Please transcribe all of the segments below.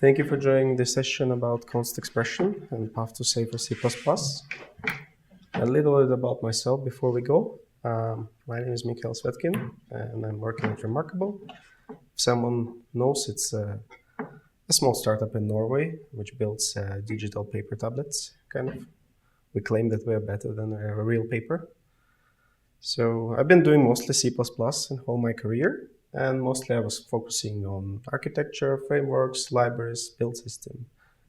Thank you for joining this session about constant expression and path to safer C++. A little bit about myself before we go. My name is Mikhail Svetkin and I'm working at Remarkable. If someone knows, it's a small startup in Norway which builds digital paper tablets, kind of. We claim that we are better than a real paper. So I've been doing mostly C++ in all my career. And mostly I was focusing on architecture, frameworks, libraries, build system,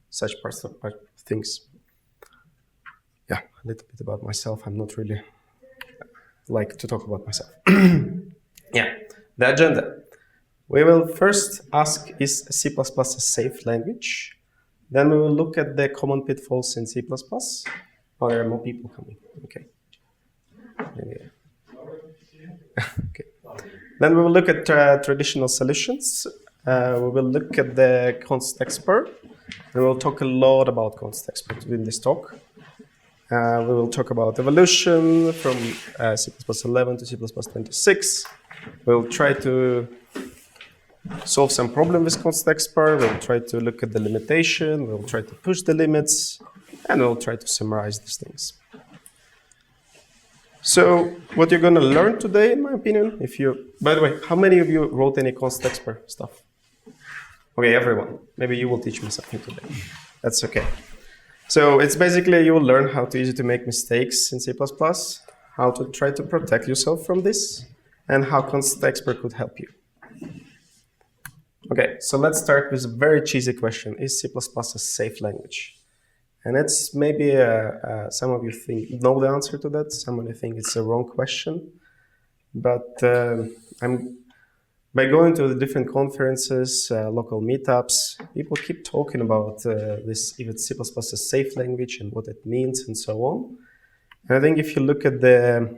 such parts of things. Yeah, a little bit about myself. I'm not really like to talk about myself. Yeah, the agenda. We will first ask, is C++ a safe language? Then we will look at the common pitfalls in C++. Oh, there are more people coming. Okay. Okay. Then we will look at traditional solutions. We will look at the constexpr. We will talk a lot about constexpr in this talk. We will talk about evolution from C++11 to C++26. We'll try to solve some problem with constexpr. We'll try to look at the limitation. We'll try to push the limits. And we'll try to summarize these things. So what you're going to learn today, in my opinion, by the way, how many of you wrote any constexpr stuff? Okay, everyone. Maybe you will teach me something today. That's okay. So it's basically you will learn how to easy to make mistakes in C++, how to try to protect yourself from this, and how constexpr could help you. Okay, so let's start with a very cheesy question. Is C++ a safe language? And it's maybe some of you know the answer to that. Some of you think it's a wrong question. But by going to the different conferences, local meetups, people keep talking about if it's C++ a safe language and what it means and so on. And I think if you look at the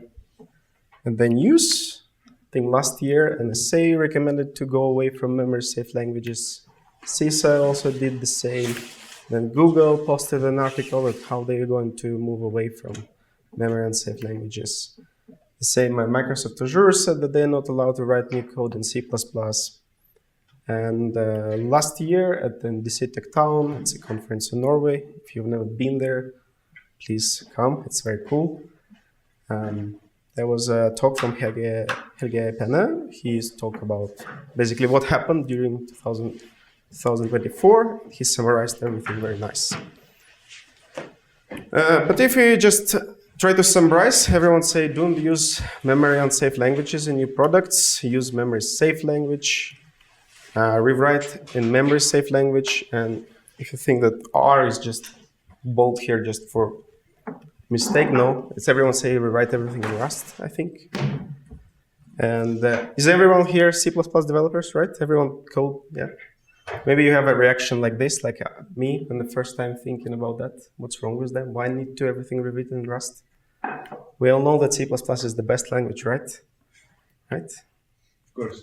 news, I think last year NSA recommended to go away from memory safe languages. CISA also did the same. Then Google posted an article about how they're going to move away from memory unsafe languages. The same Microsoft Azure said that they're not allowed to write new code in C++. And last year at the DC Tech Town, it's a conference in Norway. If you've never been there, please come. It's very cool. There was a talk from Helge Penne. He's talked about basically what happened during 2024, he summarized everything very nice. But if we just try to summarize, everyone say don't use memory unsafe languages in your products, use memory safe language, rewrite in memory safe language, and if you think that R is just bold here just for mistake, no, it's everyone say rewrite everything in Rust, I think. And is everyone here C++ developers, right? Everyone code, yeah. Maybe you have a reaction like this, like me, when the first time thinking about that. What's wrong with them? Why need to everything rewritten in Rust? We all know that C++ is the best language, right? Right? Of course.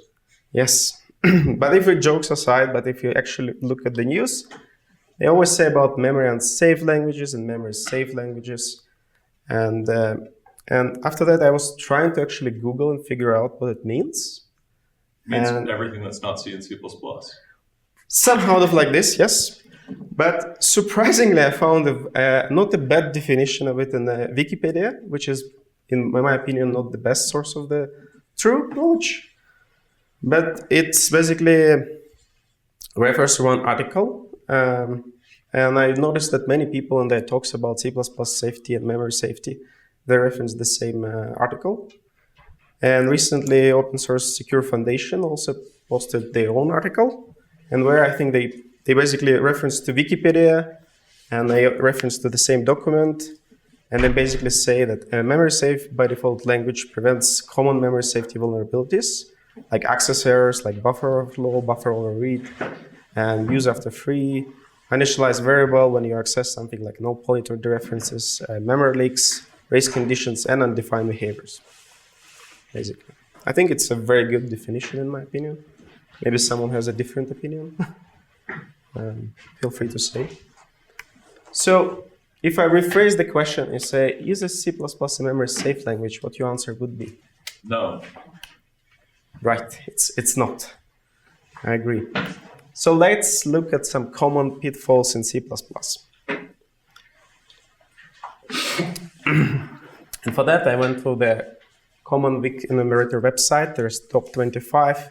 Yes. But if we jokes aside, but if you actually look at the news, they always say about memory unsafe languages and memory safe languages. And after that, I was trying to actually Google and figure out what it means. It means everything that's not C and C++. Somehow like this, yes. But surprisingly, I found not a bad definition of it in Wikipedia, which is, in my opinion, not the best source of the true knowledge. But it's basically refers to one article. And I noticed that many people in their talks about C++ safety and memory safety, they reference the same article. And recently, Open Source Secure Foundation also posted their own article. And where I think they basically reference to Wikipedia and they reference to the same document. And they basically say that a memory safe by default language prevents common memory safety vulnerabilities, like access errors, like buffer overflow, buffer overread, and use after free, initialize variable when you access something like no pointer dereferences, memory leaks, race conditions, and undefined behaviors, basically. I think it's a very good definition in my opinion. Maybe someone has a different opinion. Feel free to say. So if I rephrase the question and say, is a C++ a memory safe language, what your answer would be? No. Right, it's not. I agree. So let's look at some common pitfalls in C++. And for that, I went through the common Vic enumerator website. There's top 25,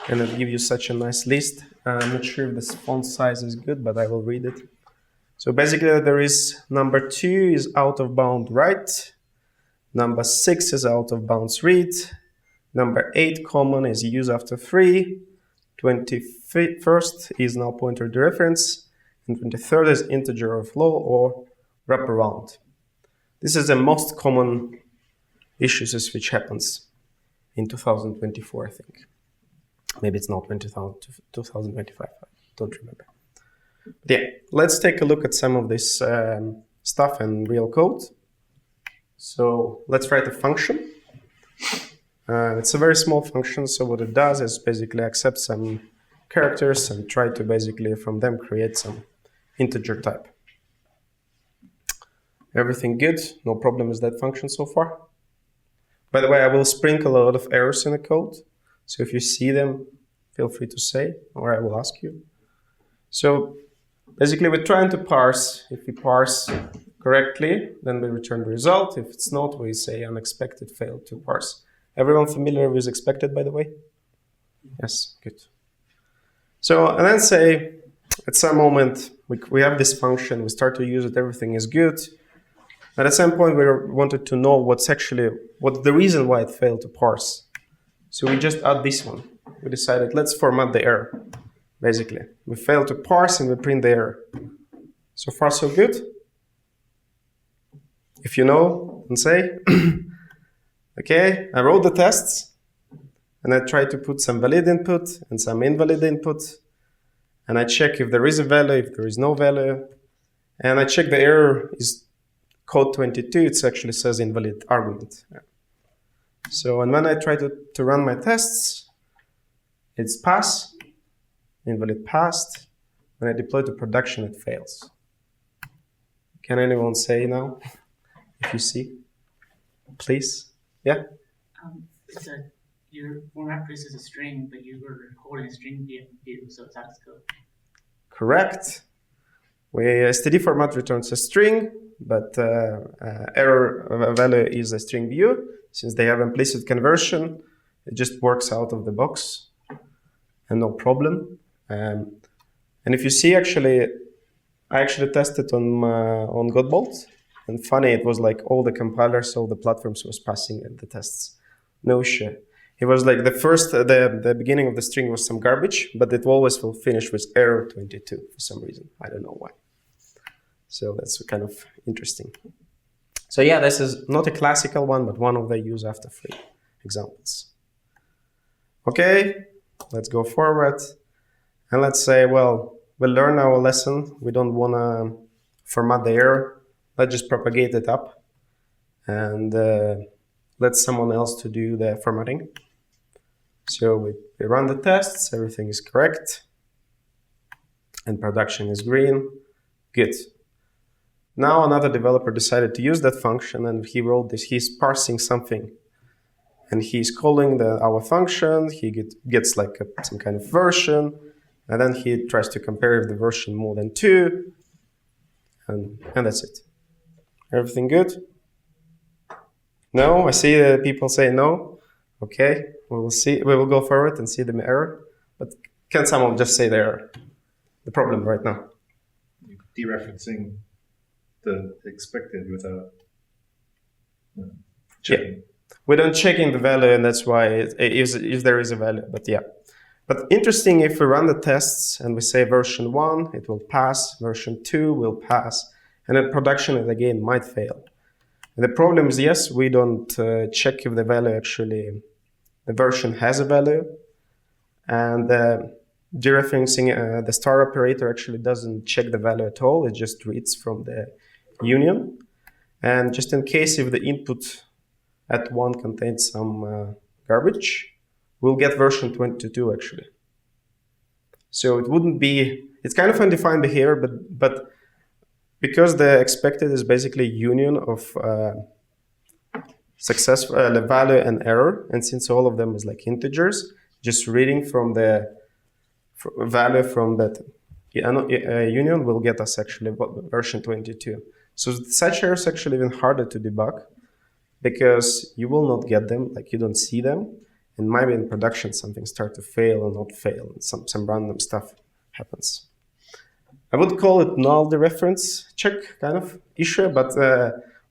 and it'll give you such a nice list. I'm not sure if this font size is good, but I will read it. So basically, there is number 2 is out of bound write. Number 6 is out of bounds read. Number 8 common is use after 3. 21st is null pointer dereference. And 23rd is integer overflow or wraparound. This is the most common issues which happens in 2024, I think. Maybe it's not 2025, I don't remember. But yeah, let's take a look at some of this stuff in real code. So let's write a function. It's a very small function, so what it does is basically accept some characters and try to basically from them create some integer type. Everything good, no problem with that function so far. By the way, I will sprinkle a lot of errors in the code, so if you see them, feel free to say, or I will ask you. So basically we're trying to parse. If we parse correctly, then we return the result. If it's not, we say unexpected failed to parse. Everyone familiar with expected, by the way? Yes, good. So, and then say, at some moment, we have this function, we start to use it, everything is good. But at some point, we wanted to know what's the reason why it failed to parse. So we just add this one. We decided, let's format the error, basically. We failed to parse and we print the error. So far, so good. If you know, then say, okay, I wrote the tests, and I tried to put some valid input and some invalid input, and I check if there is a value, if there is no value, and I check the error is code 22, it actually says invalid argument. So, and when I try to run my tests, it's pass, invalid passed. When I deploy to production, it fails. Can anyone say now, if you see? Please? Yeah? Your format produces a string, but you were holding a string view, so it's out of scope. Correct. Std format returns a string, but error value is a string view. Since they have implicit conversion, it just works out of the box and no problem. And if you see, I actually tested on Godbolt, and funny, it was like all the compilers, all the platforms was passing the tests. No issue. It was like the beginning of the string was some garbage, but it always will finish with error 22 for some reason. I don't know why. So that's kind of interesting. So yeah, this is not a classical one, but one of the use after 3 examples. Okay, let's go forward. And let's say, well, we learn our lesson. We don't want to format the error. Let's just propagate it up and let someone else to do the formatting. So we run the tests, everything is correct, and production is green. Good. Now another developer decided to use that function, and he wrote this. He's parsing something, and he's calling our function. He gets like some kind of version, and then he tries to compare if the version more than 2, and that's it. Everything good? No? I see people say no. Okay, we will see. We will go forward and see the error. But can someone just say the error? The problem right now. Dereferencing the expected without checking. Yeah. We don't checking the value, and that's why if there is a value. But yeah. But interesting, if we run the tests and we say version 1, it will pass. Version 2 will pass. And in production, it again might fail. And the problem is, yes, we don't check if the value actually, the version has a value. And dereferencing, the star operator actually doesn't check the value at all. It just reads from the union. And just in case if the input at 1 contains some garbage, we'll get version 22 actually. So it wouldn't be, it's kind of undefined behavior, but because the expected is basically union of the value and error, and since all of them is like integers, just reading from value from that union will get us actually version 22. So such errors actually even harder to debug because you will not get them, like you don't see them, and maybe in production something start to fail or not fail, and some random stuff happens. I would call it null dereference check kind of issue, but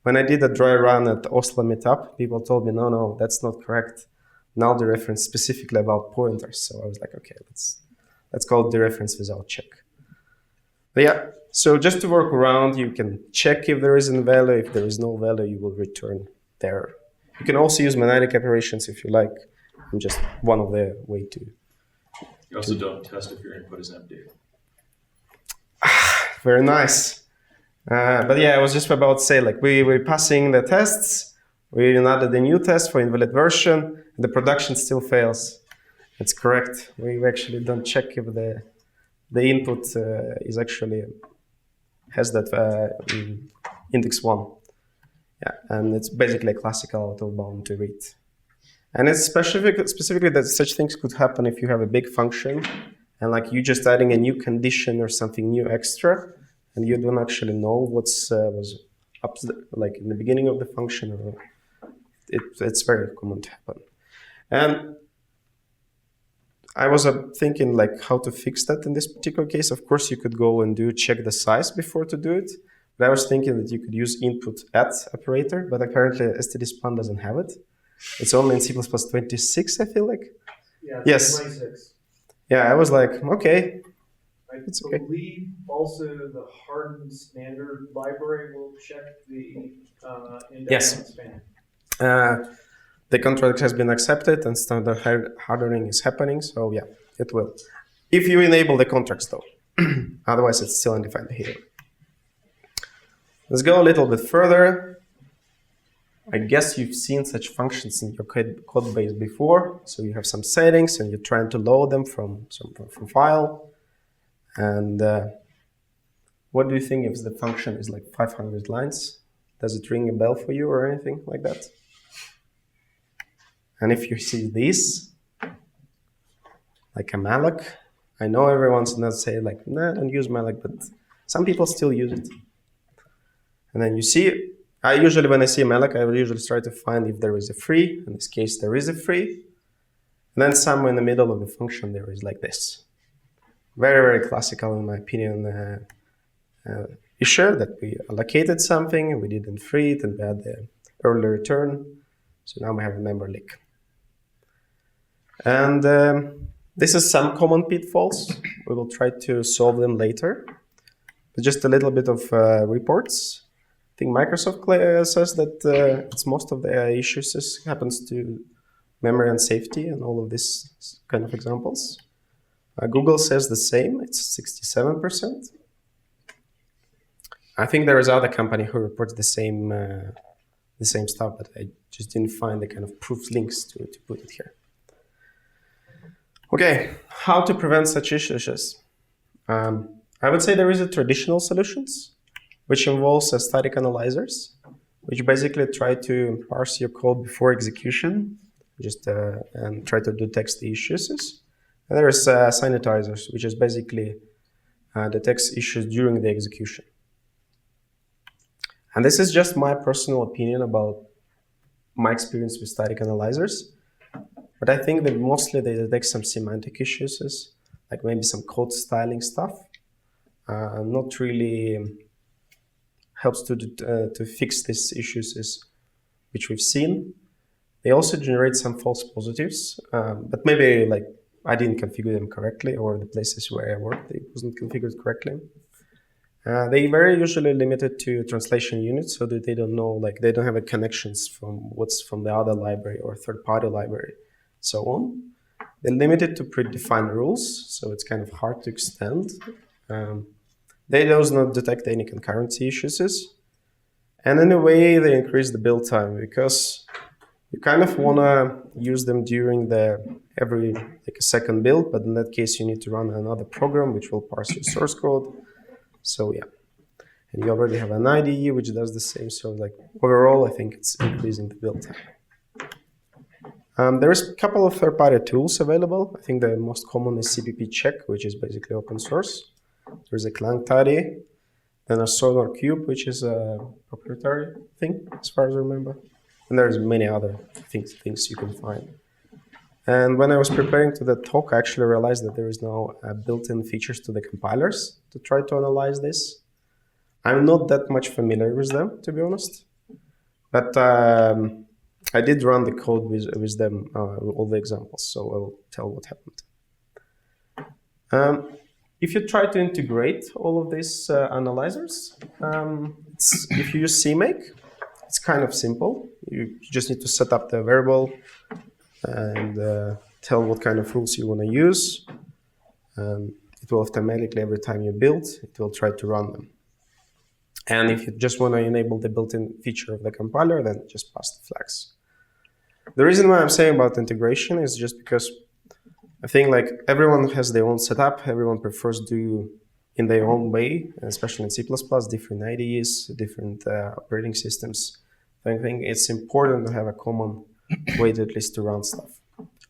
when I did a dry run at Oslo meetup, people told me, no, that's not correct. Null dereference specifically about pointers. So I was like, okay, let's call it dereference without check. But yeah, so just to work around, you can check if there is a value. If there is no value, you will return the error. You can also use monadic operations if you like. I'm just one of the way to. You also don't test if your input is empty. Very nice. But yeah, I was just about to say, like, we're passing the tests. We added a new test for invalid version. And the production still fails. It's correct. We actually don't check if the input is actually has that index 1. Yeah, and it's basically a classical out-of-bound to read. And it's specifically that such things could happen if you have a big function and like you just adding a new condition or something new extra, and you don't actually know what's was up to like in the beginning of the function. Or it's very common to happen. And I was thinking like how to fix that in this particular case. Of course, you could go and check the size before to do it. But I was thinking that you could use input at operator, but apparently stdspan doesn't have it. It's only in C++26, I feel like. Yeah, yes. 26. Yeah, I was like, okay. I It's okay. believe also the hardened standard library will check the indefinite span. The contract has been accepted and standard hardening is happening, so yeah, it will. If you enable the contracts though. Otherwise, it's still undefined behavior. Let's go a little bit further. I guess you've seen such functions in your code base before. So you have some settings and you're trying to load them from file. And what do you think if the function is like 500 lines? Does it ring a bell for you or anything like that? And if you see this, like a malloc, I know everyone's not say like, nah, don't use malloc, but some people still use it. And then you see, I usually, when I see a malloc, I will usually try to find if there is a free. In this case, there is a free. And then somewhere in the middle of the function, there is like this. Very, very classical, in my opinion, issue that we allocated something, we didn't free it, and we had the early return. So now we have a member leak. And this is some common pitfalls. We will try to solve them later. But just a little bit of reports. I think Microsoft says that it's most of the issues happens to memory and safety and all of these kind of examples. Google says the same, it's 67%. I think there is other company who reports the same stuff, but I just didn't find the kind of proof links to put it here. Okay, how to prevent such issues? I would say there is a traditional solutions, which involves static analyzers, which basically try to parse your code before execution, just and try to detect the issues. And there is Sanitizers, which is basically detects issues during the execution. And this is just my personal opinion about my experience with static analyzers. But I think that mostly they detect some semantic issues, like maybe some code styling stuff. Not really helps to fix these issues which we've seen. They also generate some false positives, but maybe like I didn't configure them correctly, or the places where I worked, it wasn't configured correctly. They very usually limited to translation units, so that they don't know, like they don't have a connections from what's from the other library or third-party library, so on. They're limited to predefined rules, so it's kind of hard to extend. They do not detect any concurrency issues. And in a way, they increase the build time because you kind of want to use them during every like a second build, but in that case, you need to run another program which will parse your source code. So yeah, and you already have an IDE which does the same. So like overall, I think it's increasing the build time. There is a couple of third-party tools available. I think the most common is CPP check, which is basically open source. There's a Clang Tidy, then a Sonar Cube, which is a proprietary thing, as far as I remember. And there's many other things you can find. And when I was preparing to the talk, I actually realized that there is now built-in features to the compilers to try to analyze this. I'm not that much familiar with them, to be honest. But I did run the code with them, all the examples, so I will tell what happened. If you try to integrate all of these analyzers, if you use CMake, it's kind of simple. You just need to set up the variable and tell what kind of rules you want to use. It will automatically, every time you build, it will try to run them. And if you just want to enable the built-in feature of the compiler, then just pass the flags. The reason why I'm saying about integration is just because I think like everyone has their own setup, everyone prefers to do in their own way, especially in C++, different IDEs, different operating systems. So I think it's important to have a common way to at least to run stuff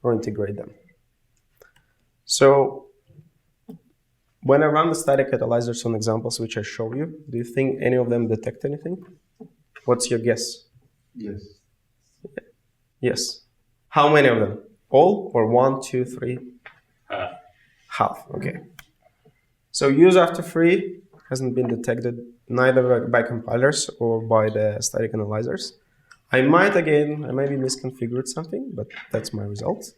or integrate them. So when I run the static analyzers on examples which I show you, do you think any of them detect anything? What's your guess? Yes. Yes. How many of them? All or 1, 2, 3? Half. Okay. So use after 3 hasn't been detected neither by compilers or by the static analyzers. I might be misconfigured something, but that's my result.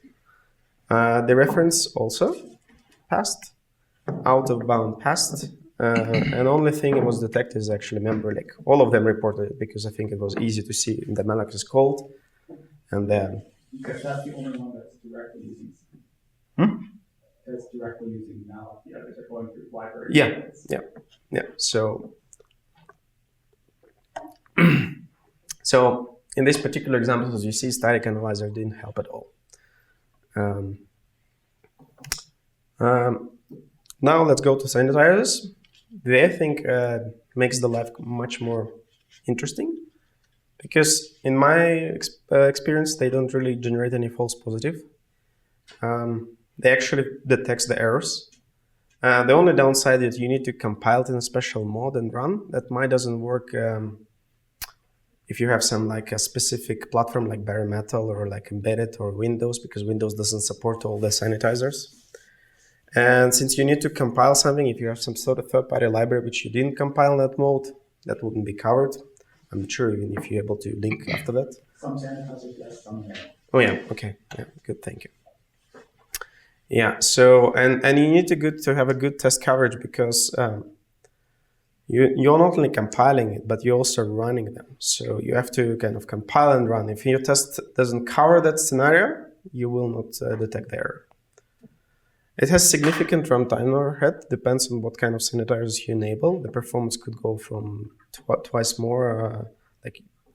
The reference also passed. Out of bound passed. And only thing it was detected is actually memory leak. All of them reported it because I think it was easy to see in the malloc is called. And then because that's the only one that's directly using. That's directly using malloc. The others are going through library. Yeah. So, so in this particular example, as you see, static analyzer didn't help at all. Now let's go to sanitizers. They, I think, makes the life much more interesting. Because in my experience, they don't really generate any false positive. They actually detect the errors. The only downside is you need to compile it in a special mode and run. That might doesn't work if you have some like a specific platform like bare metal or like embedded or Windows, because Windows doesn't support all the sanitizers. And since you need to compile something, if you have some sort of third-party library which you didn't compile in that mode, that wouldn't be covered. I'm not sure even if you're able to link after that. Some sanitizers, yes, some no. Oh yeah, okay, yeah, good, thank you. Yeah, so and you need to have a good test coverage because you're not only compiling it, but you're also running them. So you have to kind of compile and run. If your test doesn't cover that scenario, you will not detect the error. It has significant runtime overhead, depends on what kind of sanitizers you enable. The performance could go from twice more,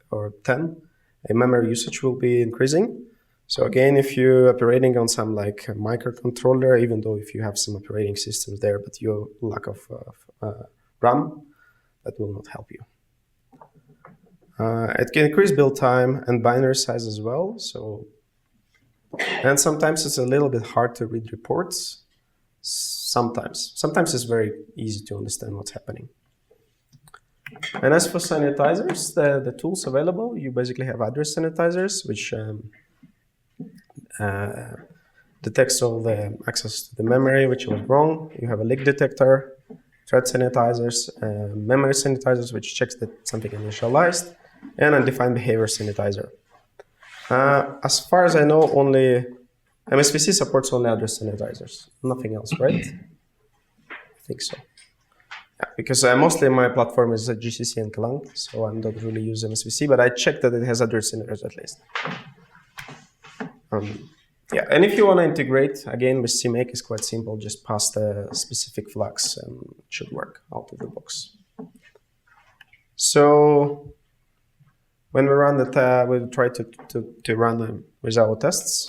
or 10. A memory usage will be increasing. So again, if you're operating on some like a microcontroller, even though if you have some operating systems there, but your lack of RAM, that will not help you. It can increase build time and binary size as well. So, and sometimes it's a little bit hard to read reports. Sometimes it's very easy to understand what's happening. And as for sanitizers, the tools available, you basically have address sanitizers, which detects all the access to the memory, which was wrong. You have a leak detector, thread sanitizers, memory sanitizers, which checks that something initialized, and undefined behavior sanitizer. As far as I know, only MSVC supports only address sanitizers, nothing else, right? I think so. Yeah, because mostly my platform is GCC and Clang, so I don't really use MSVC, but I checked that it has address sanitizers at least. Yeah, and if you want to integrate, again, with CMake, it's quite simple. Just pass the specific flags and it should work out of the box. So when we run the we'll try to run them with our tests.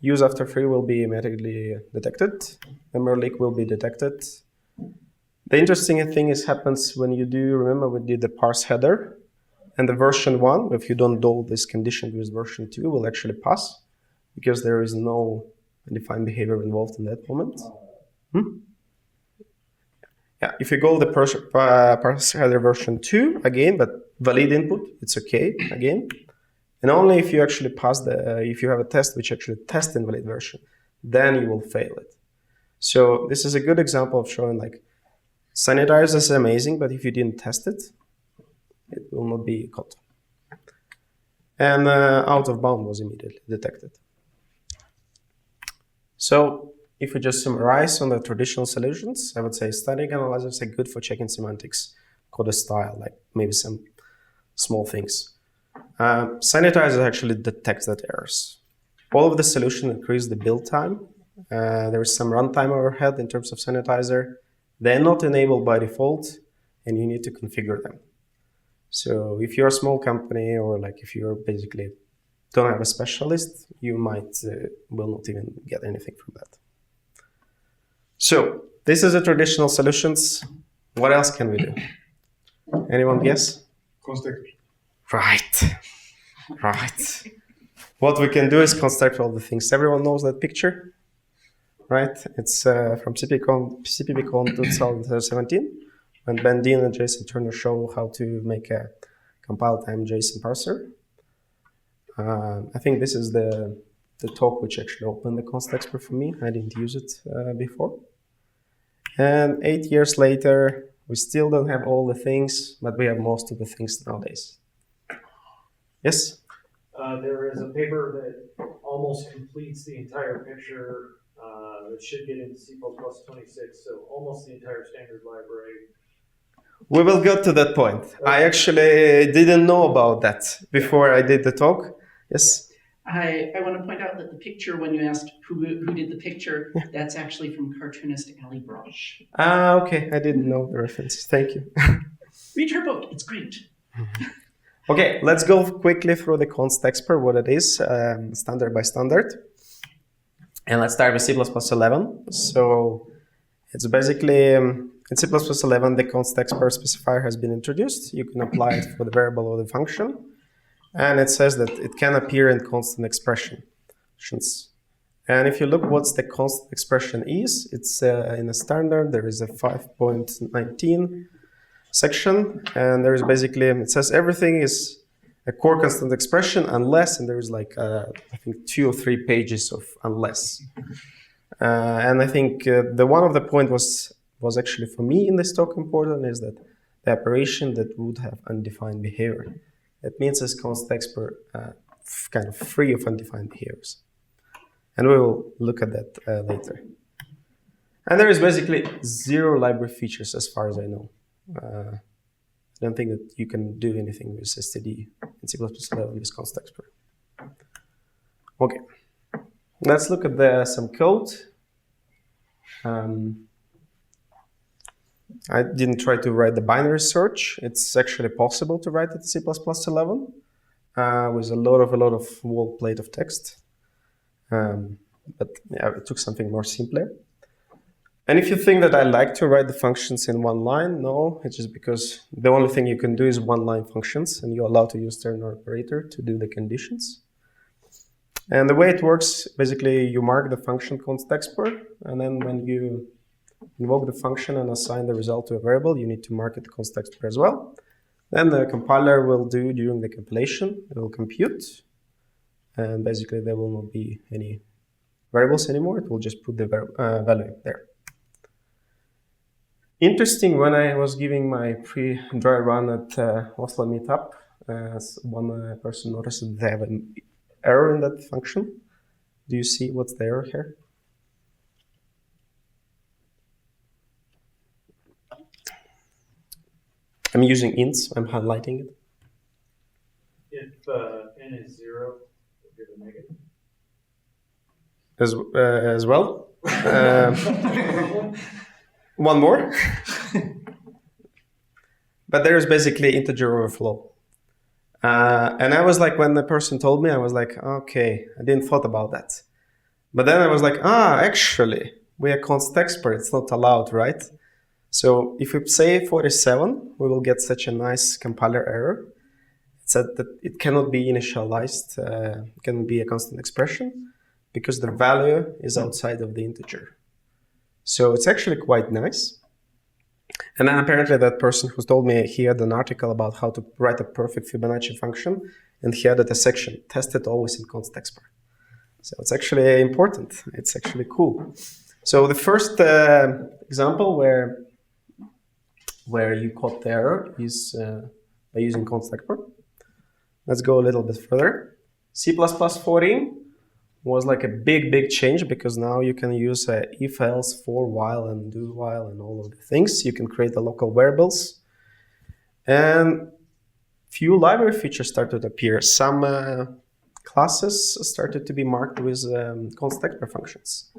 Use after 3 will be immediately detected. Memory leak will be detected. The interesting thing is happens when you do, remember we did the parse header, and the version 1, if you don't do this condition with version 2, will actually pass. because there is no undefined behavior involved in that moment. Yeah, if you go the parser header version 2 again, but valid input, it's okay again. And only if you actually pass if you have a test which actually tests invalid version, then you will fail it. So this is a good example of showing like Sanitizers is amazing, but if you didn't test it, it will not be caught. And out of bound was immediately detected. So if we just summarize on the traditional solutions, I would say static analyzers are good for checking semantics, code style, like maybe some small things. Sanitizers actually detects that errors. All of the solution increase the build time. There is some runtime overhead in terms of sanitizer. They're not enabled by default, and you need to configure them. So if you're a small company, or like if you're basically don't have a specialist, you might will not even get anything from that. So this is the traditional solutions. What else can we do? Anyone guess? Constexpr. Right. What we can do is construct all the things. Everyone knows that picture, right? It's from CPCon 2017, when Ben Dean and Jason Turner show how to make a compile time JSON parser. I think this is the talk which actually opened the constexpr for me. I didn't use it before. And 8 years later, we still don't have all the things, but we have most of the things nowadays. Yes? There is a paper that almost completes the entire picture that should get into cplusplus 26, so almost the entire standard library. We will go to that point. I actually didn't know about that before I did the talk. Yes? I want to point out that the picture, when you asked who did the picture, that's actually from cartoonist Ali Brosh. Okay. I didn't know the reference. Thank you. Read her book. It's great. Okay, let's go quickly through the constexpr, what it is, standard by standard. And let's start with C++11. So it's basically, in C++11, the constexpr specifier has been introduced. You can apply it for the variable or the function. And it says that it can appear in constant expressions. And if you look what's the constant expression is, it's in a standard, there is a 5.19 section, and there is basically, it says everything is a core constant expression unless, and there is like, I think 2 or 3 pages of unless. And I think the one of the point was actually for me in this talk important is that the operation that would have undefined behavior. That means this constexpr kind of free of undefined behaviors. And we will look at that later. And there is basically 0 library features as far as I know. I don't think that you can do anything with std in C++11 with constexpr. Okay, let's look at some code. I didn't try to write the binary search. It's actually possible to write it in C++11 with a lot of wall plate of text. But yeah, it took something more simpler. And if you think that I like to write the functions in one line, no, it's just because the only thing you can do is one-line functions, and you're allowed to use ternary operator to do the conditions. And the way it works, basically, you mark the function constexpr, and then when you invoke the function and assign the result to a variable, you need to mark it constexpr as well. Then the compiler will do during the compilation, it will compute, and basically there will not be any variables anymore, it will just put the value there. Interesting, when I was giving my pre-dry run at Oslo meetup, one person noticed that they have an error in that function. Do you see what's the error here? I'm using ints, I'm highlighting it. If n is 0, we'll give a negative. As well? One more. But there's basically integer overflow. And I was like, when the person told me, I was like, okay, I didn't thought about that. But then I was like, actually, we are constexpr, it's not allowed, right? So if we say 47, we will get such a nice compiler error. It said that it cannot be initialized, it can be a constant expression. because the value is outside of the integer. So it's actually quite nice. And then apparently that person who told me he had an article about how to write a perfect Fibonacci function, and he added a section, test it always in constexpr. So it's actually important. It's actually cool. So the first example where you caught the error is by using constexpr. Let's go a little bit further. C++14 was like a big change because now you can use if, else, for, while, and do while, and all of the things. You can create the local variables. And few library features started to appear. Some classes started to be marked with constexpr functions.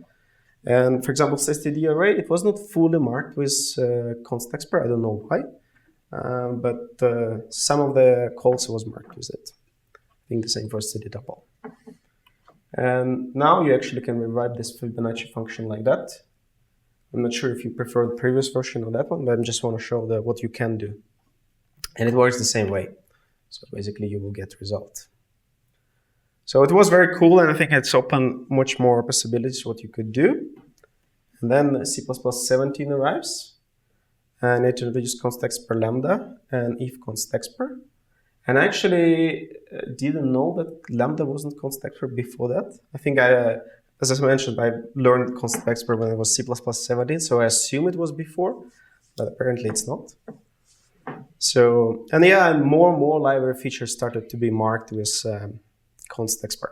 And for example, std array, it was not fully marked with constexpr. I don't know why. But some of the calls was marked with it. I think the same for std tuple. And now you actually can rewrite this Fibonacci function like that. I'm not sure if you prefer the previous version or that one, but I just want to show what you can do. And it works the same way. So basically you will get result. So it was very cool, and I think it's opened much more possibilities what you could do. And then C++17 arrives, and it introduced constexpr lambda and if constexpr. And I actually didn't know that lambda wasn't constexpr before that. I think as I mentioned, I learned constexpr when it was C++17, so I assume it was before, but apparently it's not. So, and yeah, and more library features started to be marked with constexpr.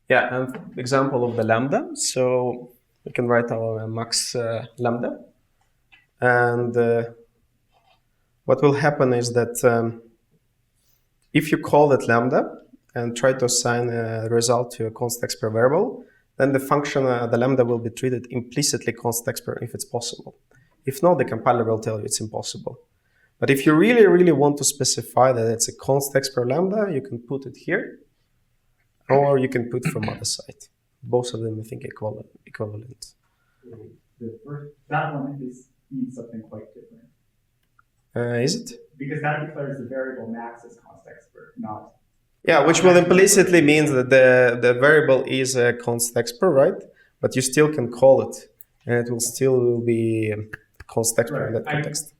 Yeah, and example of the lambda. So we can write our max lambda, and what will happen is that if you call that lambda and try to assign a result to a constexpr variable, then the function, the lambda, will be treated implicitly constexpr if it's possible. If not, the compiler will tell you it's impossible. But if you really want to specify that it's a constexpr lambda, you can put it here, or you can put from other side. Both of them, I think, equivalent. That one means something quite different. Is it? Because that declares the variable max as constexpr, not. Yeah, which will implicitly means that the variable is a constexpr, right? But you still can call it, and it will still be constexpr in that context.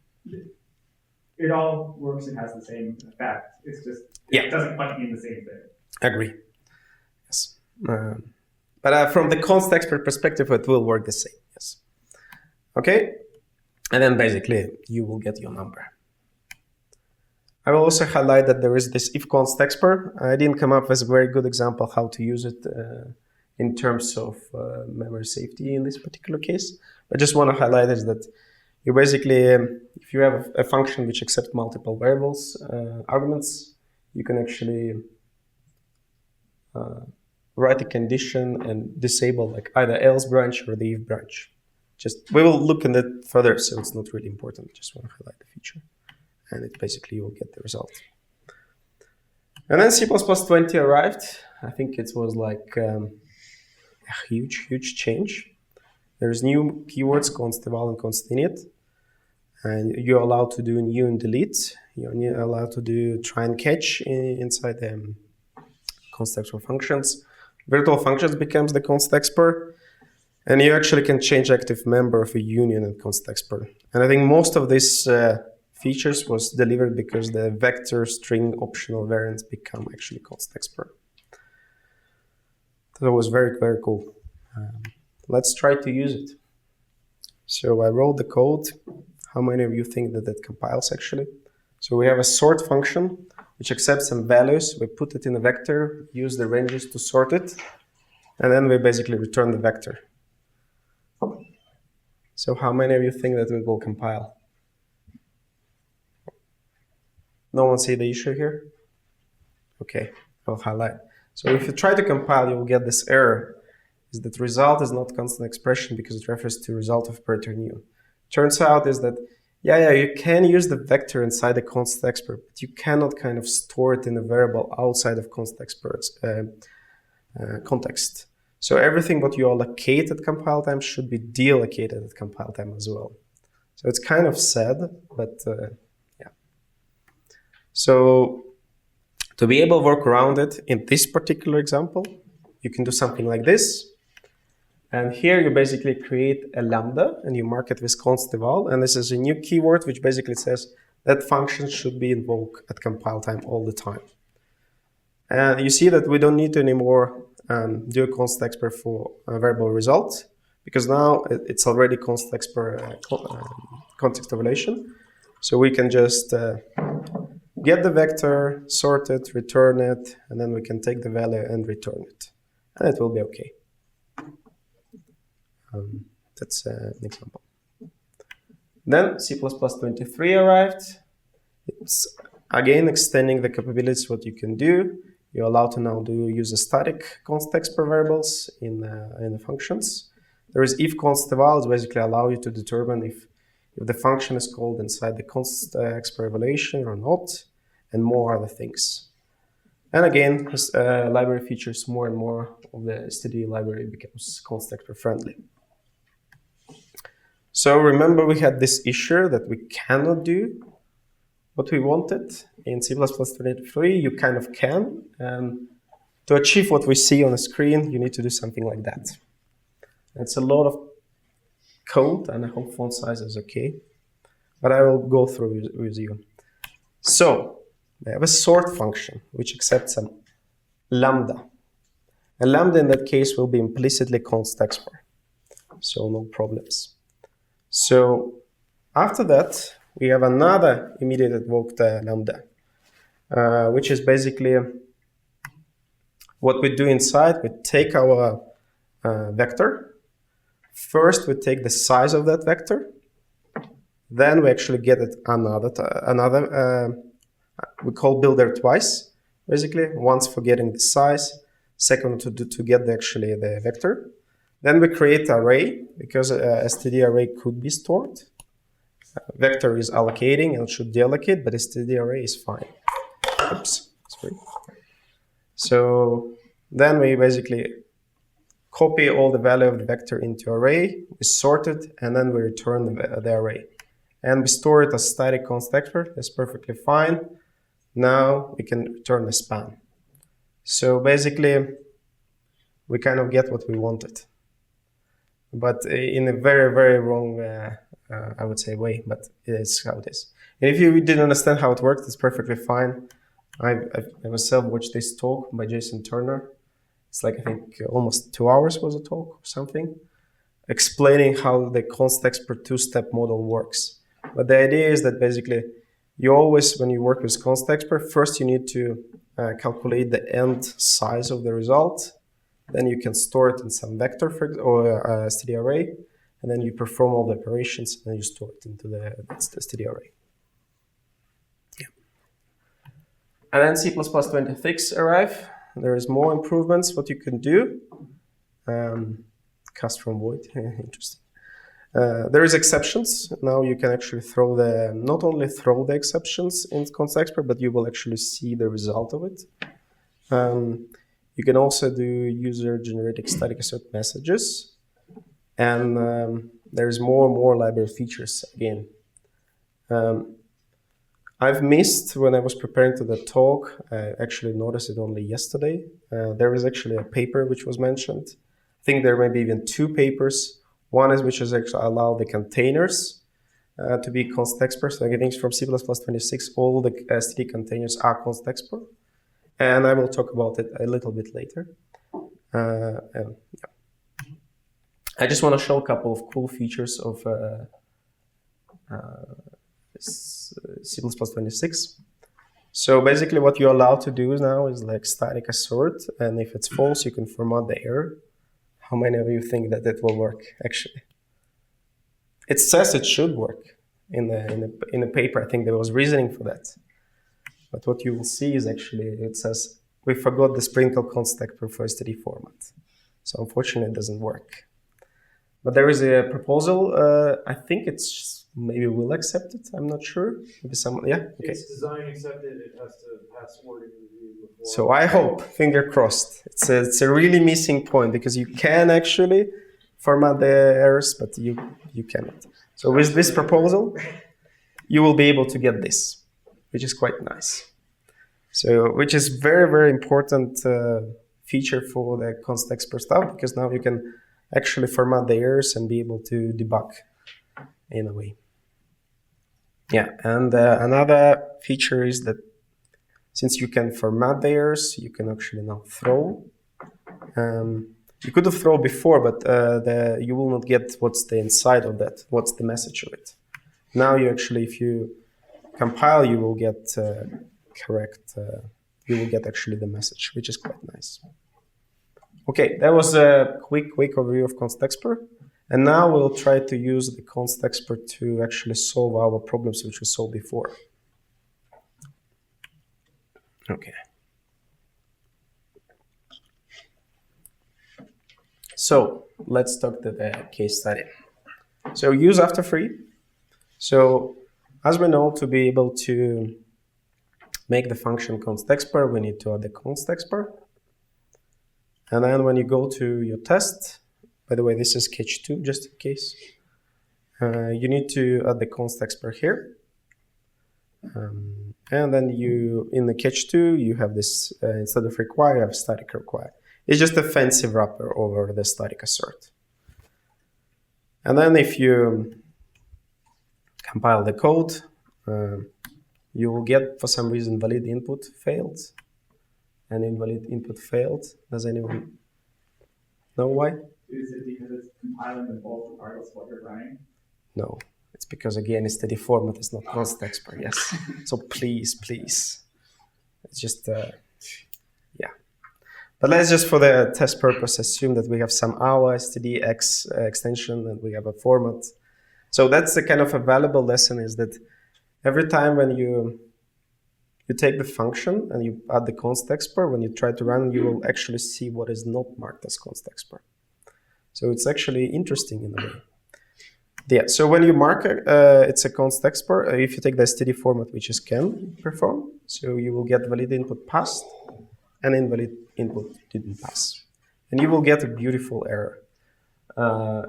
It all works and has the same effect. It's just it doesn't quite mean the same thing. Agree. Yes. But from the constexpr perspective, it will work the same. Yes. Okay. And then basically you will get your number. I will also highlight that there is this if constexpr. I didn't come up with a very good example how to use it in terms of memory safety in this particular case. I just want to highlight is that you basically, if you have a function which accepts multiple variables, arguments, you can actually write a condition and disable like either else branch or the if branch. We will look at it further, so it's not really important. Just want to highlight the feature. And it basically you will get the result. And then C++20 arrived. I think it was like a huge change. There's new keywords, const-eval and const-init. And you're allowed to do new and delete. You're allowed to do try and catch inside the constexpr functions. Virtual functions becomes the constexpr. And you actually can change active member of a union in constexpr. And I think most of these features was delivered because the vector string optional variants become actually constexpr. So it was very cool. Let's try to use it. So I wrote the code. How many of you think that it compiles actually? So we have a sort function which accepts some values. We put it in a vector, use the ranges to sort it, and then we basically return the vector. So how many of you think that it will compile? No one see the issue here? Okay, I'll highlight. So if you try to compile, you will get this error, is that result is not constant expression because it refers to result of operator new. Turns out is that, you can use the vector inside the constexpr, but you cannot kind of store it in a variable outside of constexpr's context. So everything what you allocate at compile time should be deallocated at compile time as well. So it's kind of sad, but yeah. So To be able to work around it in this particular example, you can do something like this. And here you basically create a lambda and you mark it with const_eval. And this is a new keyword which basically says that function should be invoked at compile time all the time. And you see that we don't need to anymore do a constexpr for a variable result, because now it's already constexpr context evaluation. So we can just get the vector, sort it, return it, and then we can take the value and return it. And it will be okay. That's an example. Then C++23 arrived. It's again extending the capabilities what you can do. You're allowed to now use a static constexpr variables in the functions. There is if const_eval, basically allow you to determine if the function is called inside the constexpr evaluation or not, and more other things. And again, as library features more and more of the std library becomes constexpr friendly. So remember we had this issue that we cannot do what we wanted. In C++23 you kind of can, and to achieve what we see on the screen you need to do something like that. It's a lot of code, and I hope font size is okay, but I will go through with you. So we have a sort function which accepts a lambda. A lambda in that case will be implicitly constexpr, so no problems. So after that we have another immediate invoked lambda, which is basically what we do inside. We take our vector. First, we take the size of that vector. Then we actually get it another we call builder twice, basically. Once for getting the size, second to get the vector. Then we create array, because std array could be stored. Vector is allocating and should deallocate, but std array is fine. Oops, sorry. So then we basically copy all the value of the vector into array, we sort it, and then we return the array. And we store it as static constexpr. That's perfectly fine. Now we can return the span. So basically, we kind of get what we wanted, but in a very, very wrong, I would say, way, but it's how it is. And if you didn't understand how it works, it's perfectly fine. I myself watched this talk by Jason Turner. It's like, I think, almost 2 hours was a talk or something, explaining how the constexpr two-step model works. But the idea is that basically, you always, when you work with constexpr, first you need to calculate the end size of the result. Then you can store it in some vector or std array, and then you perform all the operations, and then you store it into the std array. Yeah. And then C++26 arrive. There is more improvements what you can do. Cast from void, interesting. There is exceptions. Now you can actually not only throw the exceptions in constexpr, but you will actually see the result of it. You can also do user-generated static assert messages. And there's more and more library features again. I've missed, when I was preparing to the talk, I actually noticed it only yesterday. There is actually a paper which was mentioned. I think there may be even 2 papers. One is which is actually allow the containers to be constexpr. So I think from C++26, all the std containers are constexpr. And I will talk about it a little bit later. Yeah. I just want to show a couple of cool features of C++26. So basically what you're allowed to do now is like static assert, and if it's false, you can format the error. How many of you think that it will work, actually? It says it should work in the paper. I think there was reasoning for that. But what you will see is actually, it says, we forgot the sprinkle constexpr for std format. So unfortunately, it doesn't work. But there is a proposal. I think it's maybe we'll accept it. I'm not sure. Maybe someone, yeah, okay. It's design accepted. It has to pass wording review before. So I hope, finger crossed. It's a really missing point, because you can actually format the errors, but you cannot. So with this proposal, you will be able to get this, which is quite nice. So, which is very, very important feature for the constexpr stuff, because now you can actually format the errors and be able to debug in a way. Yeah, and another feature is that since you can format the errors, you can actually now throw. You could have thrown before, but you will not get what's the inside of that, what's the message of it. Now you actually, if you compile, you will get correct, you will get actually the message, which is quite nice. Okay, that was a quick overview of constexpr. And now we'll try to use the constexpr to actually solve our problems which we solved before. Okay. So let's talk to the case study. So use after free. So as we know, to be able to make the function constexpr, we need to add the constexpr. And then when you go to your test, by the way, this is catch 2, just in case, you need to add the constexpr here. And then you, in the catch 2, you have this, instead of require, you have static require. It's just a fancy wrapper over the static assert. And then if you compile the code, you will get, for some reason, valid input failed. And invalid input failed. Does anyone know why? Is it because it's compiling the both regardless of what you're running? No. It's because, again, it's the format, it's not constexpr, yes. So please. It's just, yeah. But let's just, for the test purpose, assume that we have some our stdx extension and we have a format. So that's the kind of a valuable lesson, is that every time when you take the function and you add the constexpr, when you try to run, you will actually see what is not marked as constexpr. So it's actually interesting in a way. Yeah, so when you mark it's a constexpr, if you take the std format, which is can perform, so you will get valid input passed and invalid input didn't pass. And you will get a beautiful error.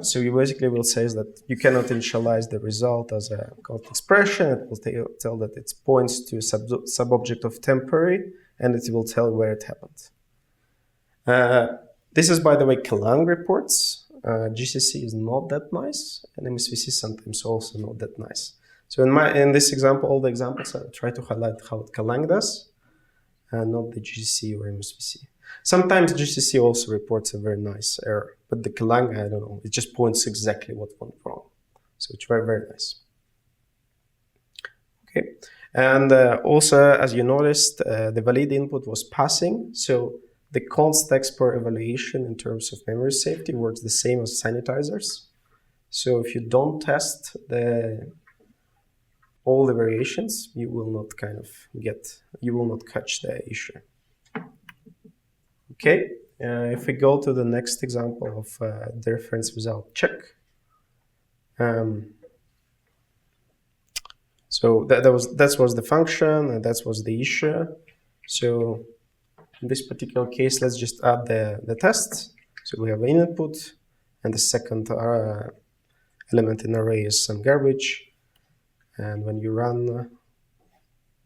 So you basically will say that you cannot initialize the result as a const expression. It will tell that it points to sub-object of temporary, and it will tell where it happened. This is, by the way, Kalang reports. GCC is not that nice, and MSVC sometimes also not that nice. So in this example, all the examples, I try to highlight how Kalang does, and not the GCC or MSVC. Sometimes GCC also reports a very nice error, but the Kalang, I don't know, it just points exactly what went wrong. So it's very, very nice. Okay, and also, as you noticed, the valid input was passing. So the constexpr evaluation in terms of memory safety works the same as sanitizers. So if you don't test all the variations, you will not you will not catch the issue. Okay, if we go to the next example of dereference without check. So that was the function, and that was the issue. So in this particular case, let's just add the tests. So we have an input, and the second element in array is some garbage. And when you run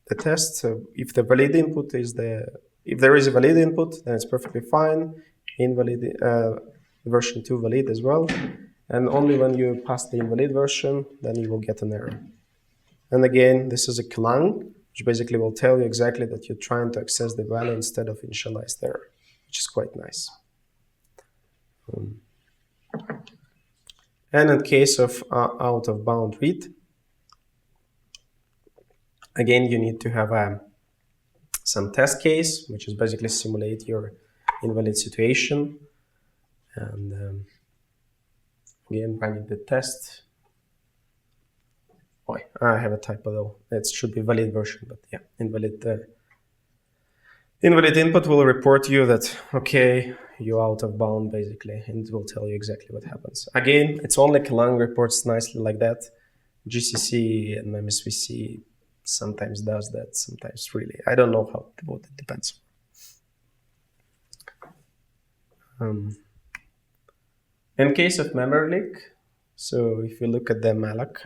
the test, if the valid input is if there is a valid input, then it's perfectly fine. Invalid version 2 valid as well. And only when you pass the invalid version, then you will get an error. And again, this is a Kalang, which basically will tell you exactly that you're trying to access the value instead of initialized error, which is quite nice. And in case of out of bound read, again, you need to have some test case, which is basically simulate your invalid situation. And again, running the test. Oh, I have a typo though. It should be valid version, but yeah, invalid input will report you that, okay, you're out of bound basically, and it will tell you exactly what happens. Again, it's only Kalang reports nicely like that. GCC and MSVC sometimes does that, sometimes really. I don't know what it depends. In case of memory leak, so if you look at the malloc,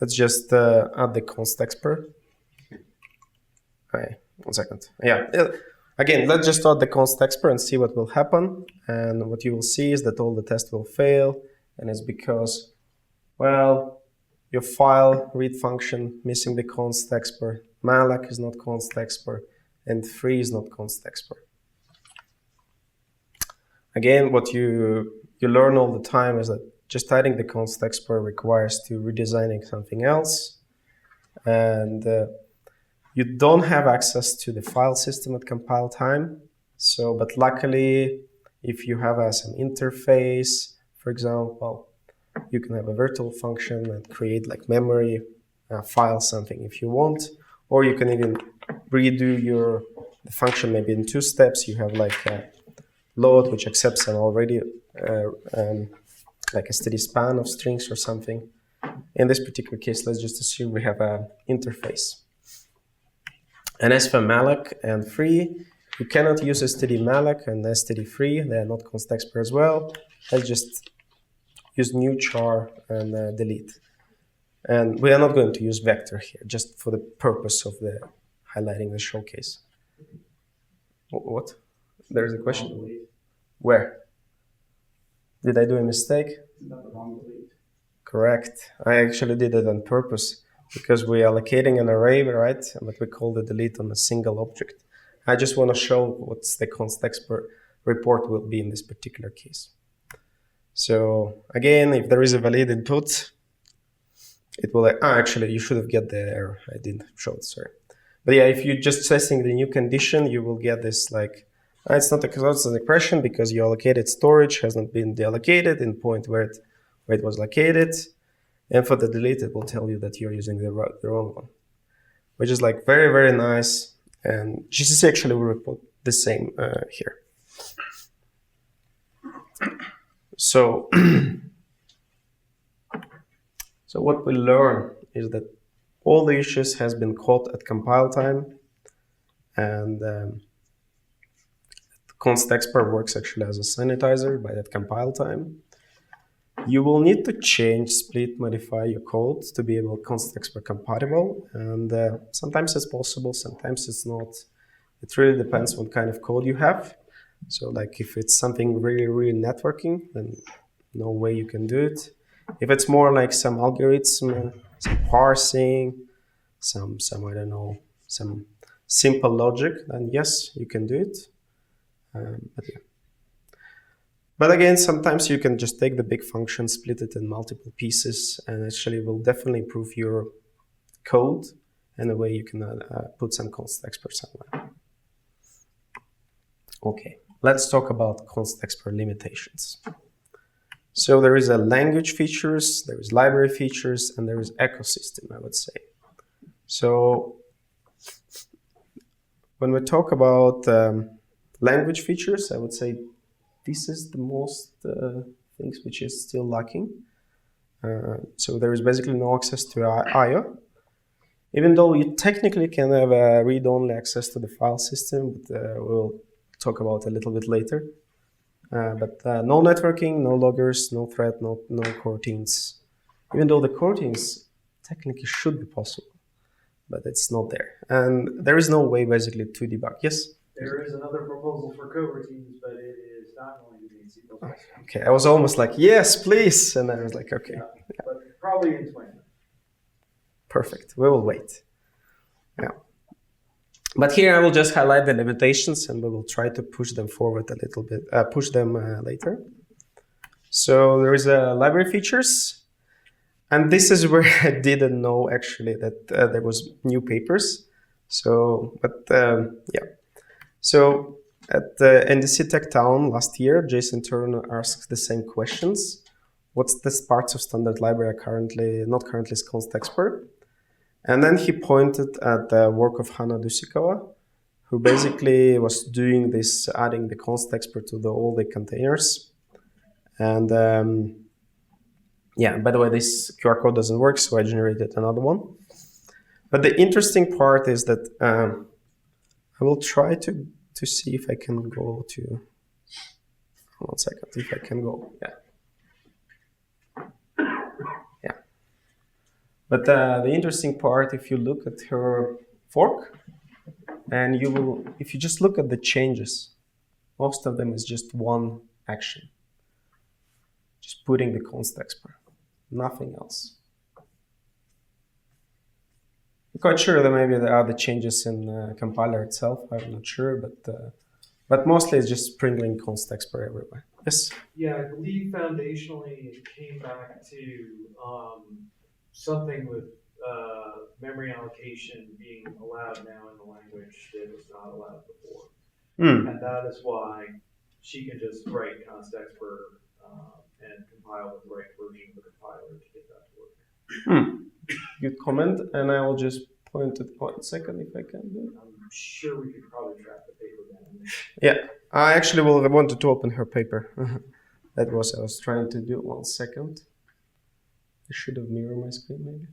let's just add the constexpr Hi, 1 second. Yeah. Again, let's just start the constexpr and see what will happen. And what you will see is that all the tests will fail. And it's because, well, your file read function missing the constexpr, malloc is not constexpr, and free is not constexpr. Again, what you learn all the time is that just adding the constexpr requires to redesigning something else. And you don't have access to the file system at compile time. So, but luckily, if you have some interface, for example, you can have a virtual function and create like memory file something if you want, or you can even redo the function maybe in 2 steps. You have like a load which accepts an already like a steady span of strings or something. In this particular case, let's just assume we have an interface. And as for malloc and free, you cannot use std malloc and std free. They are not constexpr as well. Let's just use new char and delete. And we are not going to use vector here, just for the purpose of the highlighting the showcase. What? There is a question. Where? Did I do a mistake? Isn't that the wrong delete? Correct. I actually did it on purpose because we're allocating an array, right? But we call the delete on a single object. I just want to show what's the constexpr report will be in this particular case. So again, if there is a valid input, it will, actually, you should have get the error. I didn't show it, sorry. But yeah, if you're just testing the new condition, you will get this like, it's not a constant expression because your allocated storage has not been deallocated in point where it was located. And for the delete, it will tell you that you're using the wrong one, which is like very, very nice. And GCC actually will report the same here. So, so what we learn is that all the issues has been caught at compile time, and constexpr works actually as a sanitizer by that compile time. You will need to change, split, modify your code to be able constexpr compatible, and sometimes it's possible, sometimes it's not. It really depends on what kind of code you have. So like if it's something really, really networking, then no way you can do it. If it's more like some algorithm, some parsing, some I don't know, some simple logic, then yes, you can do it. But yeah. But again, sometimes you can just take the big function, split it in multiple pieces, and actually will definitely improve your code in a way you can put some constexpr somewhere. Okay, let's talk about constexpr limitations. So there is a language features, there is library features, and there is ecosystem, I would say. So when we talk about language features, I would say this is the most things which is still lacking. So there is basically no access to I/O, even though you technically can have a read-only access to the file system, but we'll talk about it a little bit later. But no networking, no loggers, no thread, no coroutines. Even though the coroutines technically should be possible, but it's not there. And there is no way basically to debug. Yes? There is another proposal for coroutines, but it is not going to be in C++. Okay, I was almost like, yes, please. And I was like, okay. Yeah, but probably in 20. Perfect. We will wait. Yeah. But here I will just highlight the limitations and we will try to push them forward a little bit, push them later. So there is a library features. And this is where I didn't know actually that there was new papers. So, but yeah. So at the NDC Tech Town last year, Jason Turner asked the same questions. What's the parts of standard library are not currently constexpr? And then he pointed at the work of Hana Dusikawa, who basically was doing this, adding the constexpr to all the containers. And yeah, by the way, this QR code doesn't work, so I generated another one. But the interesting part is that I will try to see if I can go to, 1 second, if I can go, yeah. Yeah. But the interesting part, if you look at her fork, and you will, if you just look at the changes, most of them is just one action. Just putting the constexpr, nothing else. I'm quite sure that maybe there are the changes in the compiler itself. I'm not sure, but mostly it's just sprinkling constexpr everywhere. Yes. Yeah, I believe foundationally it came back to something with memory allocation being allowed now in the language that was not allowed before. And that is why she can just write constexpr and compile the right version of the compiler to get that to work. Good comment, and I will just point it 1 second if I can do. I'm sure we could probably track the paper down. Yeah, I actually wanted to open her paper. That was I was trying to do. 1 second. I should have mirrored my screen maybe.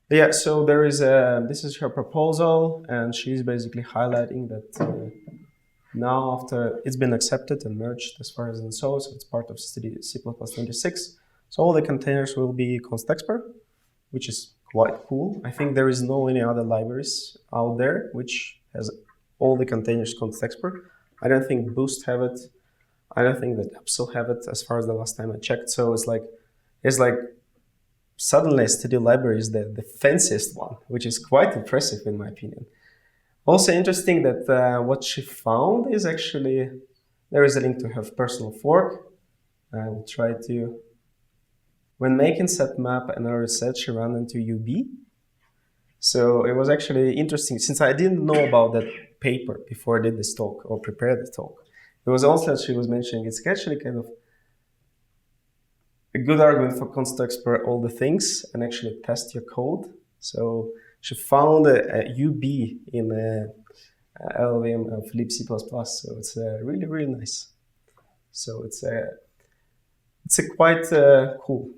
Yeah, so there is this is her proposal, and she's basically highlighting that now after it's been accepted and merged as far as in so it's part of C++26. So all the containers will be constexpr, which is quite cool. I think there is no any other libraries out there which has all the containers constexpr. I don't think Boost have it. I don't think that Epsil have it as far as the last time I checked. So it's like suddenly std library is the fanciest one, which is quite impressive in my opinion. Also interesting that what she found is actually, there is a link to her personal fork. I will try to, when making set map and her reset, she ran into UB. So it was actually interesting, since I didn't know about that paper before I did this talk or prepared the talk. It was also, as she was mentioning, it's actually kind of a good argument for constexpr all the things and actually test your code. So she found a UB in a LLVM of libc++, so it's really, really nice. So it's a quite cool.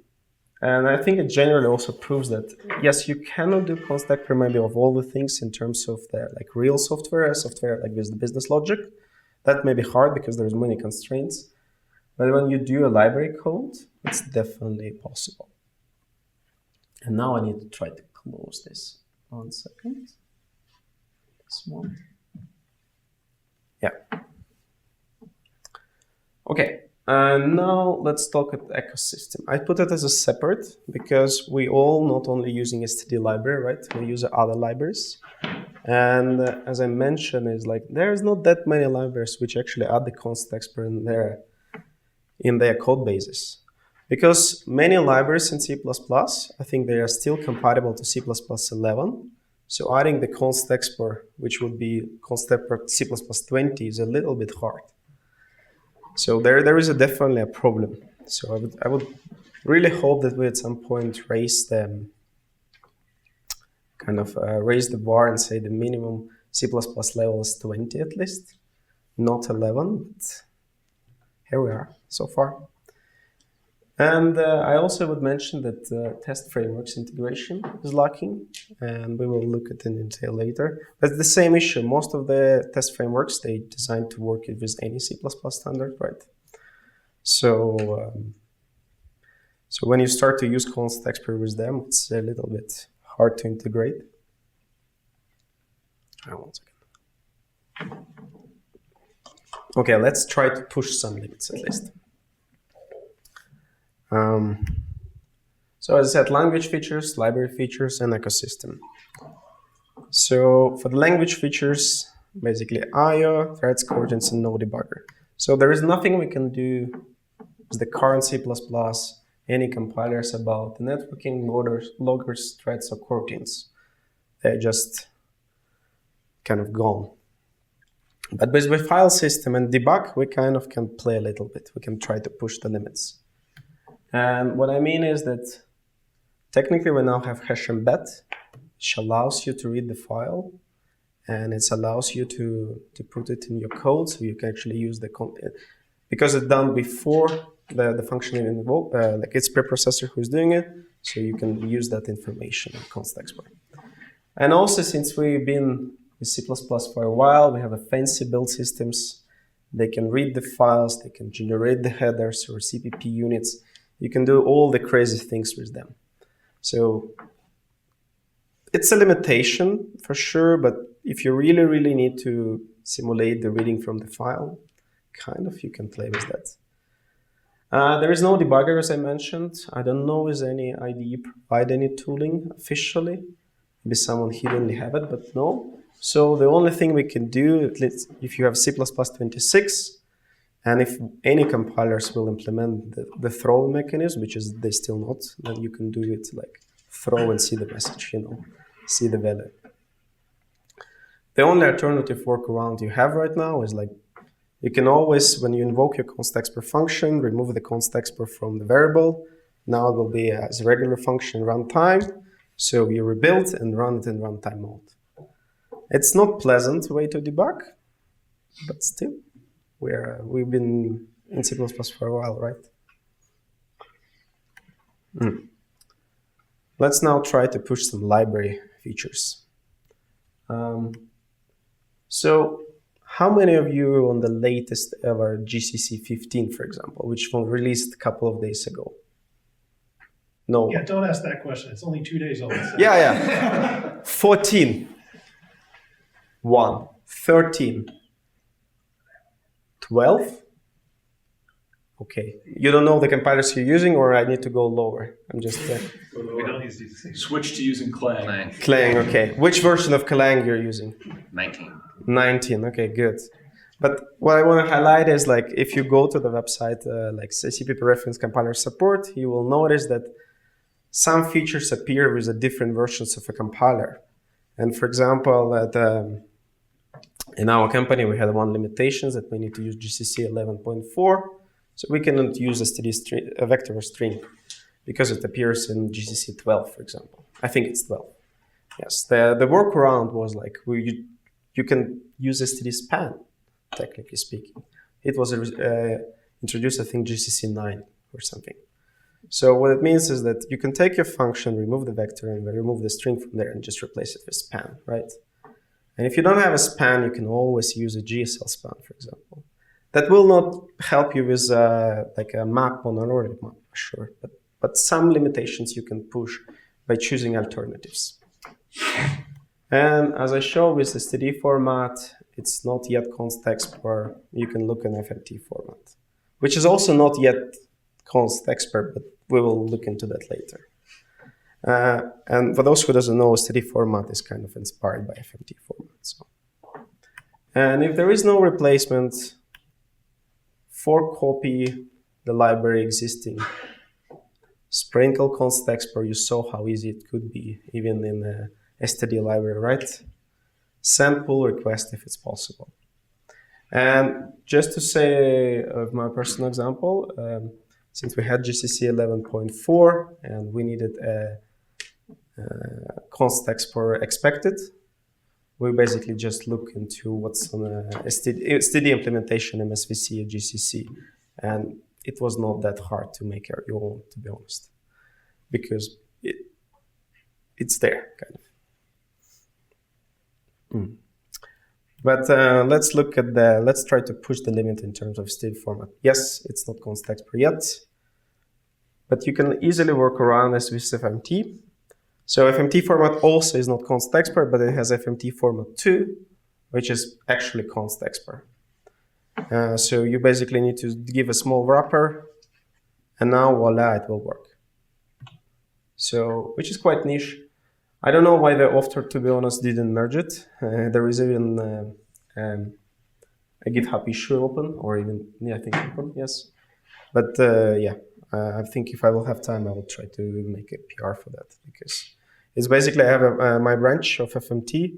And I think it generally also proves that, yes, you cannot do constexpr maybe of all the things in terms of the like real software like with the business logic. That may be hard because there's many constraints. But when you do a library code, it's definitely possible. And now I need to try to close this. 1 second. This one. Yeah. Okay. Now let's talk about the ecosystem. I put it as a separate because we all not only using std library, right? We use other libraries. And as I mentioned, is like there's not that many libraries which actually add the constexpr in their code bases. Because many libraries in C++, I think they are still compatible to C++11. So adding the constexpr, which would be constexpr C++20, is a little bit hard. So there is definitely a problem. So I would really hope that we at some point raise the raise the bar and say the minimum C++ level is 20 at least, not 11. But here we are so far. And I also would mention that test frameworks integration is lacking, and we will look at it in detail later. But the same issue, most of the test frameworks, they designed to work with any C++ standard, right? So, so when you start to use constexpr with them, it's a little bit hard to integrate. 1 second. Okay, let's try to push some limits at least. So as I said, language features, library features, and ecosystem. So for the language features, basically IO, threads, coordinates, and no debugger. So there is nothing we can do with the current C++, any compilers about the networking, loggers, threads, or coroutines. They're just kind of gone. But with file system and debug, we kind of can play a little bit. We can try to push the limits. And what I mean is that technically we now have hash embed, which allows you to read the file, and it allows you to put it in your code, so you can actually use the content. Because it's done before the function even invoked, like it's preprocessor who's doing it, so you can use that information in constexpr. And also, since we've been with C++ for a while, we have a fancy build systems. They can read the files, they can generate the headers or CPP units. You can do all the crazy things with them. So it's a limitation for sure, but if you really, really need to simulate the reading from the file, kind of you can play with that. There is no debugger, as I mentioned. I don't know if any IDE provide any tooling officially. Maybe someone hiddenly have it, but no. So the only thing we can do, at least if you have C++26, and if any compilers will implement the throw mechanism, which is they still not, then you can do it like throw and see the message, see the value. The only alternative workaround you have right now is like, you can always, when you invoke your constexpr function, remove the constexpr from the variable. Now it will be as a regular function runtime. So you rebuild and run it in runtime mode. It's not pleasant way to debug, but still, we've been in C++ for a while, right? Let's now try to push some library features. So how many of you on the latest ever GCC 15, for example, which was released a couple of days ago? No. Yeah, don't ask that question. It's only 2 days old. So. Yeah. 14. 1. 13. 12. Okay. You don't know the compilers you're using, or I need to go lower? I'm just... We don't use these. Switch to using Clang. Clang, okay. Which version of Clang you're using? 19. 19, okay, good. But what I want to highlight is like, if you go to the website, like CPP reference compiler support, you will notice that some features appear with the different versions of a compiler. And for example, in our company, we had one limitation that we need to use GCC 11.4. So we cannot use a vector string because it appears in GCC 12, for example. I think it's 12. Yes, the workaround was like, you can use std span, technically speaking. It was introduced, I think, GCC 9 or something. So what it means is that you can take your function, remove the vector, and remove the string from there and just replace it with span, right? And if you don't have a span, you can always use a GSL span, for example. That will not help you with like a map on an ordered map, sure, but some limitations you can push by choosing alternatives. And as I showed with the std format, it's not yet constexpr. You can look in FMT format, which is also not yet constexpr, but we will look into that later. And for those who doesn't know, std format is kind of inspired by FMT format. So. And if there is no replacement, for copy the library existing, sprinkle constexpr. You saw how easy it could be, even in the std library, right? Send pull request if it's possible. And just to say of my personal example, since we had GCC 11.4 and we needed a constexpr expected, we basically just look into what's on a std implementation MSVC at GCC, and it was not that hard to make your own, to be honest, because it's there, kind of. But let's look at let's try to push the limit in terms of std format. Yes, it's not constexpr yet, but you can easily work around this with FMT. So FMT format also is not constexpr, but it has FMT format 2, which is actually constexpr. So you basically need to give a small wrapper, and now voila, it will work. So, which is quite niche. I don't know why the author, to be honest, didn't merge it. There is even a GitHub issue open, or even, yeah, I think open, yes. But yeah, I think if I will have time, I will try to make a PR for that, because it's basically, I have my branch of FMT.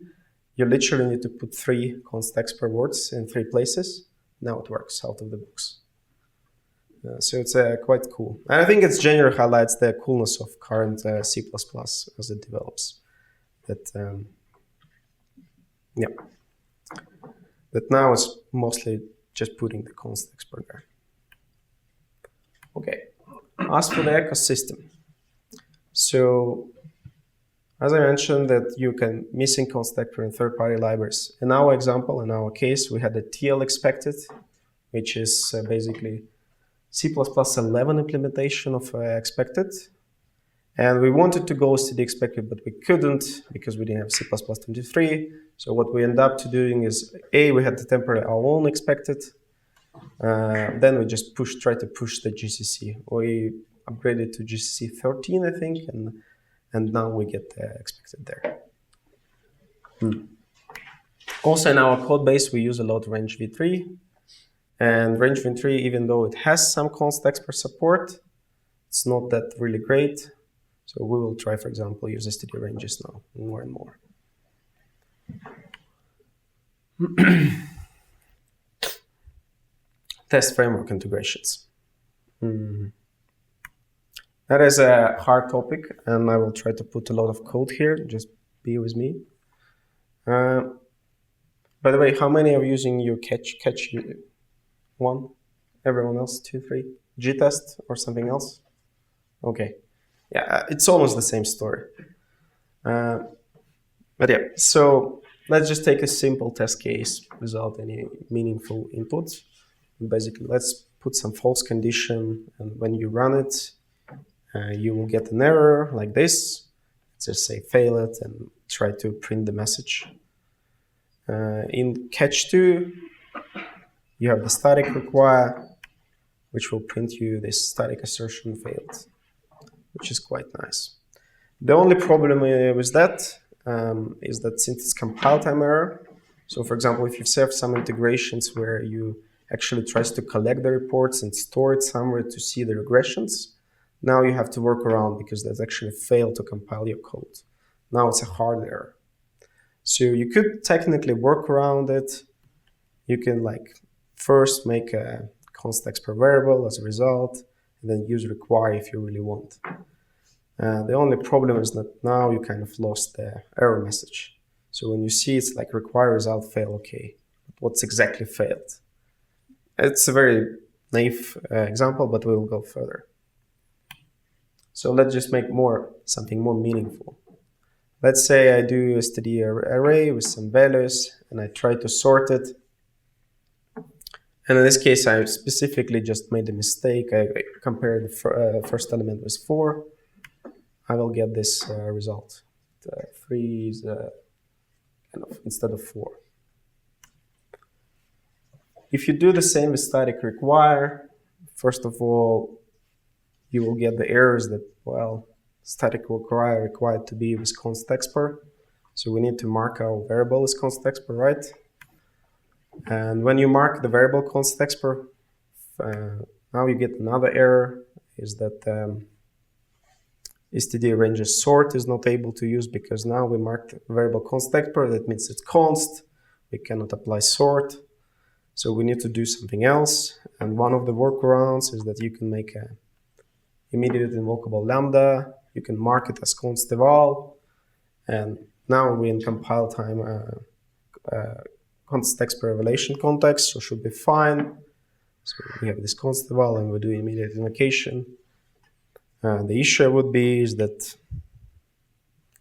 You literally need to put 3 constexpr words in 3 places. Now it works out of the box. So it's quite cool. And I think it generally highlights the coolness of current C++ as it develops. That, yeah. That now it's mostly just putting the constexpr there. Okay. As for the ecosystem. So, as I mentioned, that you can missing constexpr in third-party libraries. In our example, in our case, we had the TL expected, which is basically C++ 11 implementation of expected. And we wanted to go std expected, but we couldn't because we didn't have C++23. So what we end up to doing is, we had the temporary our own expected. Then we just try to push the GCC. We upgraded to GCC 13, I think, and now we get the expected there. Also in our code base, we use a lot range v3. And range v3, even though it has some constexpr support, it's not that really great. So we will try, for example, use std ranges now more and more. Test framework integrations. That is a hard topic, and I will try to put a lot of code here. Just be with me. By the way, how many are using your catch one? Everyone else, 2, 3? Gtest or something else? Okay. Yeah, it's almost the same story. But yeah, so let's just take a simple test case without any meaningful inputs. Basically, let's put some false condition, and when you run it, you will get an error like this. Just say fail it and try to print the message. In catch2, you have the static require, which will print you this static assertion failed, which is quite nice. The only problem with that is that since it's compile time error, so for example, if you have some integrations where you actually tries to collect the reports and store it somewhere to see the regressions, now you have to work around because that's actually failed to compile your code. Now it's a hard error. So you could technically work around it. You can first make a constexpr variable as a result, and then use require if you really want. The only problem is that now you kind of lost the error message. So when you see it's like require result fail, okay, what's exactly failed? It's a very naive example, but we will go further. So let's just make something more meaningful. Let's say I do a std array with some values, and I try to sort it. And in this case, I specifically just made a mistake. I compared the first element with 4. I will get this result. 3 is instead of 4. If you do the same with static require, first of all, you will get the errors that, static require required to be with constexpr. So we need to mark our variable as constexpr, right? And when you mark the variable constexpr, now you get another error, is that std ranges sort is not able to use because now we marked variable constexpr. That means it's const. We cannot apply sort. So we need to do something else. And one of the workarounds is that you can make a immediate invocable lambda. You can mark it as const eval. And now we're in compile time constexpr evaluation context, so should be fine. So we have this const eval and we do immediate invocation. The issue would be is that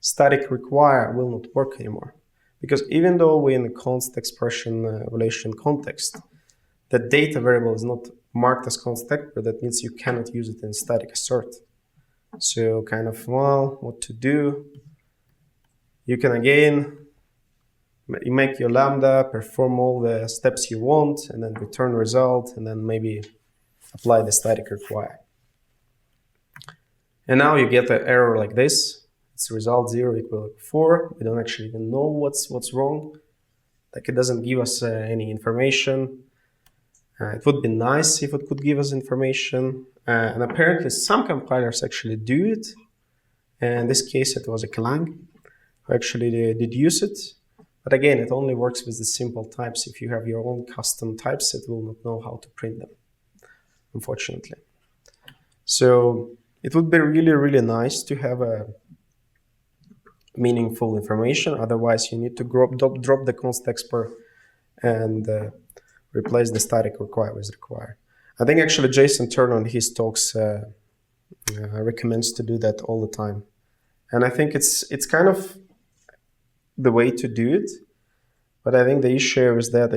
static require will not work anymore. Because even though we're in a const expression evaluation context, the data variable is not marked as constexpr. That means you cannot use it in static assert. So what to do? You can again you make your lambda, perform all the steps you want, and then return result, and then maybe apply the static require. And now you get an error like this. It's result 0 equal 4. We don't actually even know what's wrong. It doesn't give us any information. It would be nice if it could give us information. And apparently some compilers actually do it. And in this case, it was a Clang who actually did use it. But again, it only works with the simple types. If you have your own custom types, it will not know how to print them, unfortunately. So it would be really, really nice to have a meaningful information. Otherwise, you need to drop the constexpr and replace the static require with require. I think actually Jason Turner on his talks recommends to do that all the time. And I think it's kind of the way to do it. But I think the issue is that,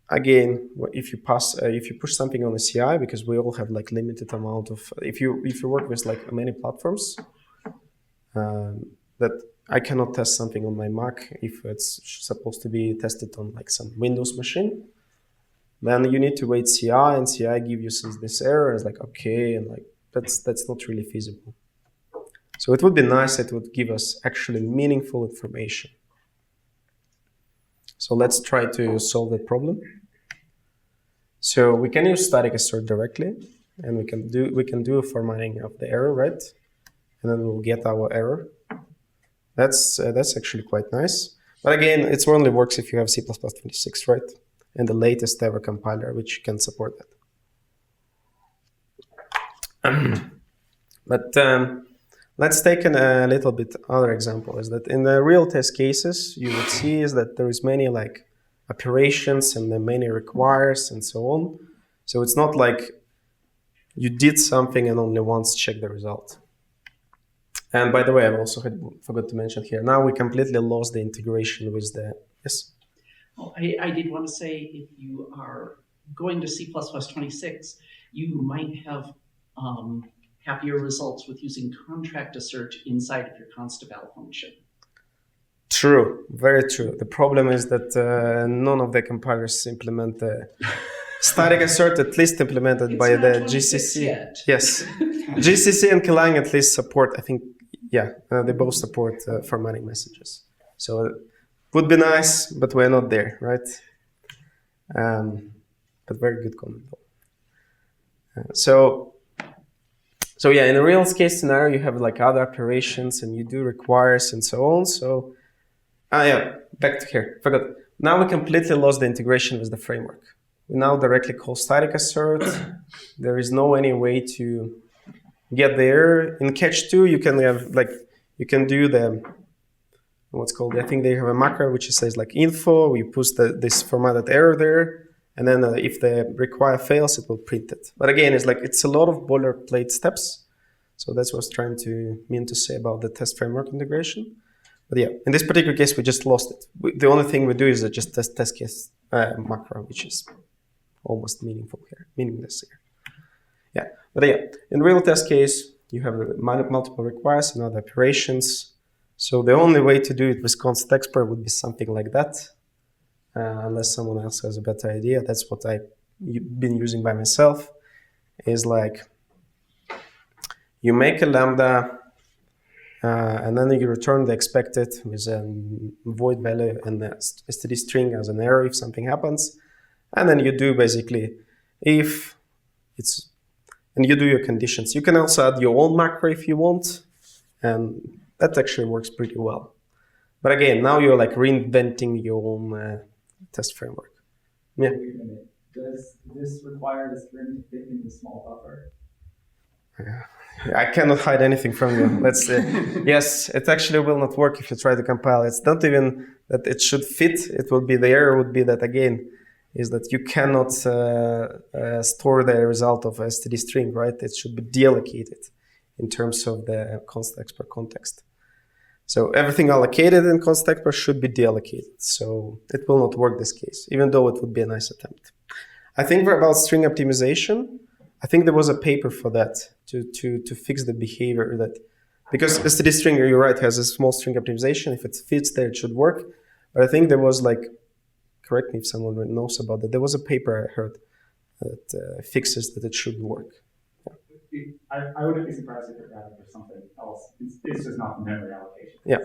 again, if you push something on a CI, because we all have like limited amount of, if you work with like many platforms, that I cannot test something on my Mac if it's supposed to be tested on like some Windows machine. Then you need to wait CI, and CI give you this error. It's like, okay, and like that's not really feasible. So it would be nice. It would give us actually meaningful information. So let's try to solve that problem. So we can use static assert directly, and we can do a formatting of the error, right? And then we'll get our error. That's actually quite nice. But again, it only works if you have C++26, right? And the latest ever compiler, which can support that. But let's take a little bit other example. Is that in the real test cases, you would see is that there is many like operations and then many requires and so on. So it's not like you did something and only once check the result. And by the way, I also forgot to mention here, now we completely lost the integration with the, yes? Oh, I did want to say, if you are going to C++26, you might have happier results with using contract assert inside of your const_eval function. True, very true. The problem is that none of the compilers implement the static assert, at least implemented It's by not the 26 GCC. yet. Yes, GCC and Klang at least support, I think, yeah, they both support formatting messages. So it would be nice, but we're not there, right? But very good comment. So yeah, in a real case scenario, you have like other operations and you do requires and so on. So, yeah, back to here, forgot. Now we completely lost the integration with the framework. We now directly call static assert. There is no any way to get there. In catch 2, you can have like, you can do the, what's called, I think they have a macro which says like info, we push this formatted error there, and then if the require fails, it will print it. But again, it's a lot of boilerplate steps. So that's what I was trying to mean to say about the test framework integration. But yeah, in this particular case, we just lost it. The only thing we do is just test case macro, which is almost meaningless here. Yeah, but yeah, in real test case, you have multiple requires and other operations. So the only way to do it with constexpr would be something like that. Unless someone else has a better idea. That's what I've been using by myself, is like you make a lambda and then you return the expected with a void value and the std string as an error if something happens. And then you do basically if it's, and you do your conditions. You can also add your own macro if you want, and that actually works pretty well. But again, now you're like reinventing your own test framework. Yeah. Wait a minute. Does this require the string to fit in the small buffer? I cannot hide anything from you. Let's say, yes, it actually will not work if you try to compile. It's not even that it should fit. It will be, the error would be that again, is that you cannot store the result of a std string, right? It should be deallocated in terms of the constexpr context. So everything allocated in constexpr should be deallocated. So it will not work this case, even though it would be a nice attempt. I think for about string optimization, I think there was a paper for that to fix the behavior that, because std string, you're right, has a small string optimization. If it fits there, it should work. But I think there was like, correct me if someone knows about that, there was a paper I heard that fixes that it should work. I wouldn't be surprised if it got it for something else. It's just not memory allocation. Yeah.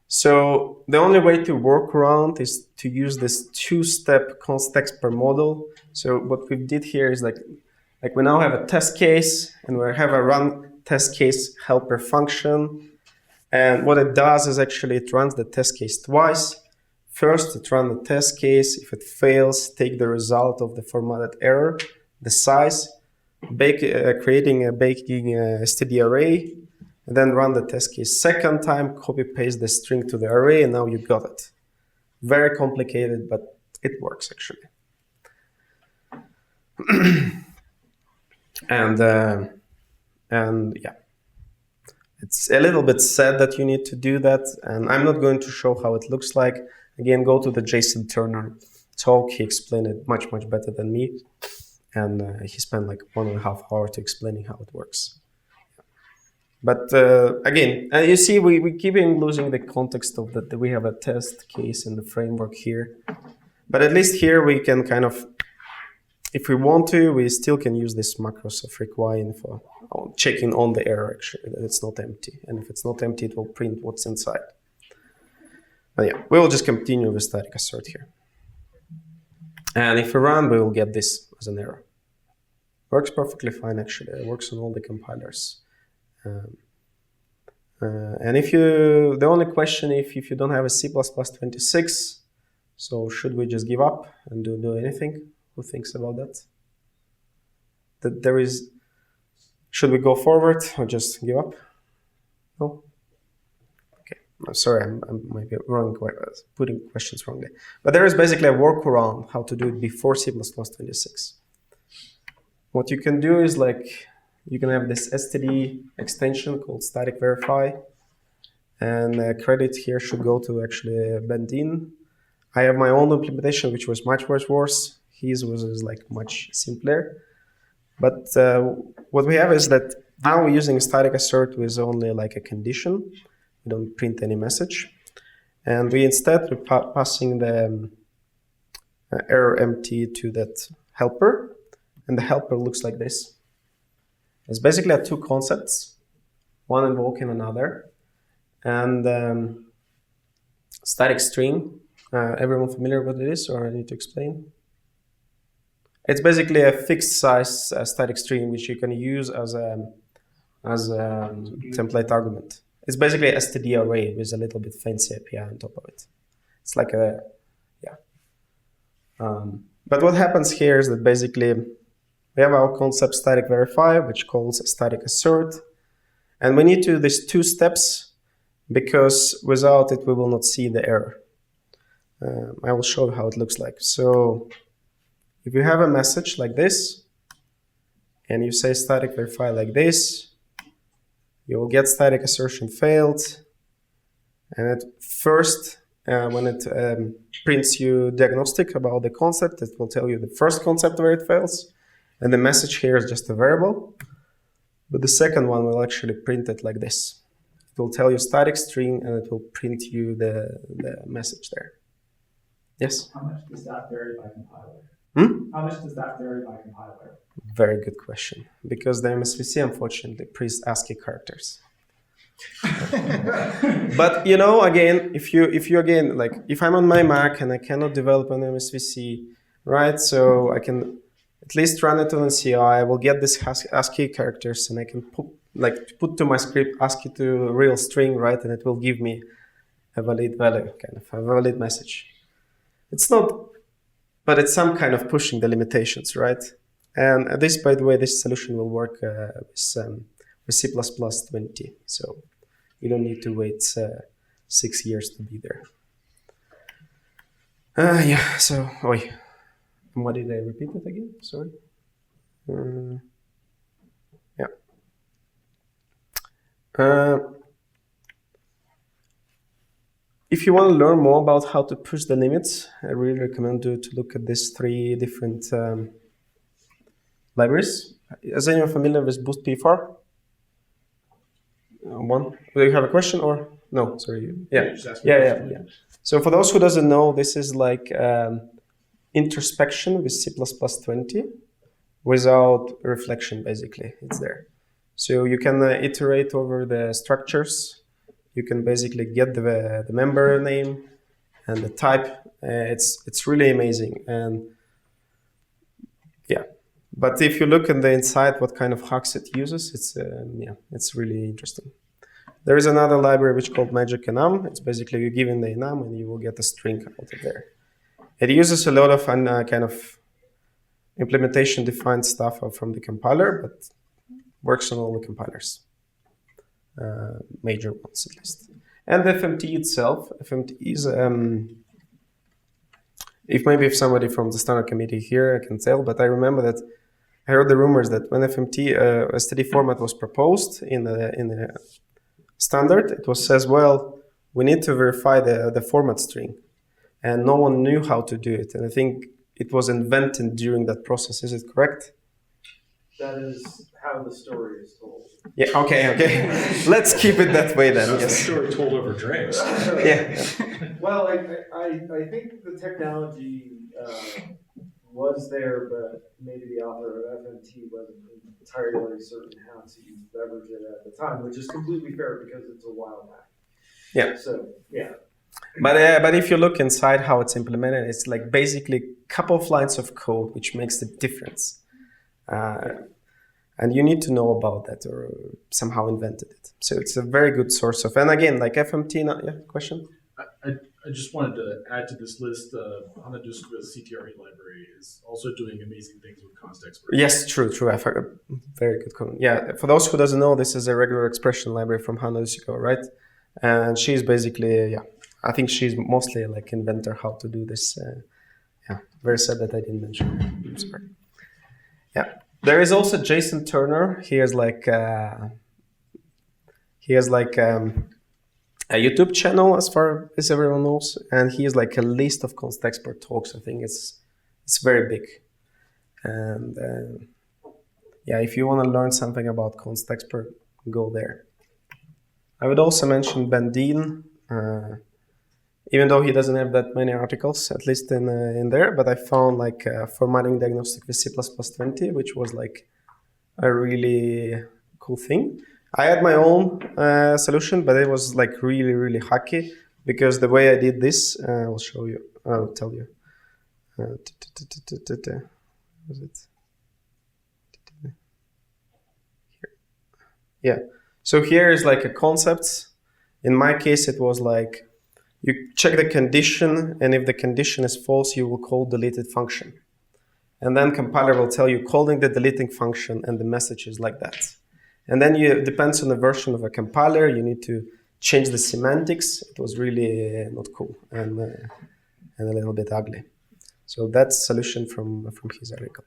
So the only way to work around is to use this two-step constexpr model. So what we did here is like we now have a test case and we have a run test case helper function. And what it does is actually it runs the test case twice. First, it runs the test case. If it fails, take the result of the formatted error, the size, creating a std array, and then run the test case. Second time, copy paste the string to the array, and now you got it. Very complicated, but it works actually. and yeah, it's a little bit sad that you need to do that, and I'm not going to show how it looks like. Again, go to the Jason Turner talk. He explained it much, much better than me. And he spent like 1.5 hours to explaining how it works. But again, you see, we keep losing the context of that we have a test case in the framework here. But at least here we can kind of, if we want to, we still can use this macros of require for checking on the error actually, that it's not empty. And if it's not empty, it will print what's inside. But yeah, we will just continue with static assert here. And if we run, we will get this as an error. Works perfectly fine actually, it works on all the compilers. And if the only question, if you don't have a C++26, so should we just give up and do anything? Who thinks about that? That there is, should we go forward or just give up? No? Okay, I'm sorry, I might be putting questions wrongly. But there is basically a workaround how to do it before C++26. What you can do is like, you can have this std extension called static verify, and credit here should go to actually Bendin. I have my own implementation, which was much worse. His was like much simpler. But what we have is that now we're using static assert with only like a condition. We don't print any message. And we instead we're passing the error empty to that helper. And the helper looks like this. It's basically two concepts, one invoking another. And static string, everyone familiar with it is, or I need to explain? It's basically a fixed size static string which you can use as a template argument. It's basically a std array with a little bit fancy API on top of it. It's like a, yeah. But what happens here is that basically we have our concept static verify, which calls static assert. And we need to do these two steps because without it, we will not see the error. I will show you how it looks like. So if you have a message like this, and you say static verify like this, you will get static assertion failed. And at first, when it prints you diagnostic about the concept, it will tell you the first concept where it fails. And the message here is just a variable. But the second one will actually print it like this. It will tell you static string and it will print you the message there. Yes? How much does that vary by compiler? Hmm? How much does that vary by compiler? Very good question. Because the MSVC unfortunately prints ASCII characters. But you know, again, if you again, like if I'm on my Mac and I cannot develop an MSVC, right? So I can at least run it on a CI. I will get this ASCII characters and I can put to my script ASCII to a real string, right? And it will give me a valid value, kind of a valid message. It's not, but it's some kind of pushing the limitations, right? And this, by the way, this solution will work with C++20. So you don't need to wait 6 years to be there. Yeah, so, what did I repeat it again? Sorry. Yeah. If you want to learn more about how to push the limits, I really recommend you to look at these 3 different libraries. Is anyone familiar with Boost PFR? One. Do you have a question or no? Sorry. Yeah. Yeah. So for those who doesn't know, this is like introspection with C++20 without reflection. Basically, it's there. So you can iterate over the structures. You can basically get the member name and the type. It's really amazing. And yeah. But if you look in the inside, what kind of hooks it uses, it's really interesting. There is another library which is called magic enum. It's basically you give in the enum and you will get a string out of there. It uses a lot of kind of implementation defined stuff from the compiler, but works on all the compilers, major ones at least. And the FMT itself, FMT is if somebody from the standard committee here, I can tell, but I remember that I heard the rumors that when FMT std format was proposed in the standard, it was says, well, we need to verify the format string. and no one knew how to do it. And I think it was invented during that process. Is it correct? That is how the story is told. Yeah. Okay. Let's keep it that way then. That's the Yes. story told over drinks. Yeah. Well, I think the technology was there, but maybe the author of FMT wasn't entirely certain how to leverage it at the time, which is completely fair because it's a while back. Yeah. So, yeah. But if you look inside how it's implemented, it's like basically a couple of lines of code which makes the difference. And you need to know about that or somehow invented it. So it's a very good source of, and again, like FMT, question? I just wanted to add to this list, Hana CTRE library is also doing amazing things with constexpr. Yes, true. I forgot. Very good comment. Yeah, for those who doesn't know, this is a regular expression library from Hana, right? And she's basically, I think she's mostly like inventor how to do this. Very sad that I didn't mention her. I'm sorry. Yeah, there is also Jason Turner. He has like a YouTube channel, as far as everyone knows, and he has like a list of constexpr talks. I think it's very big, and if you want to learn something about constexpr, go there. I would also mention Ben Dean, even though he doesn't have that many articles, at least in there. But I found like formatting diagnostic with C++20, which was like a really cool thing. I had my own solution, but it was like really, really hacky because the way I did this, I'll show you. I'll tell you. Was it? Here. Yeah. So here is like a concept. In my case, it was like you check the condition, and if the condition is false, you will call deleted function. And then compiler will tell you calling the deleting function, and the message is like that. And then depends on the version of a compiler, you need to change the semantics. It was really not cool and a little bit ugly. So that's solution from his article.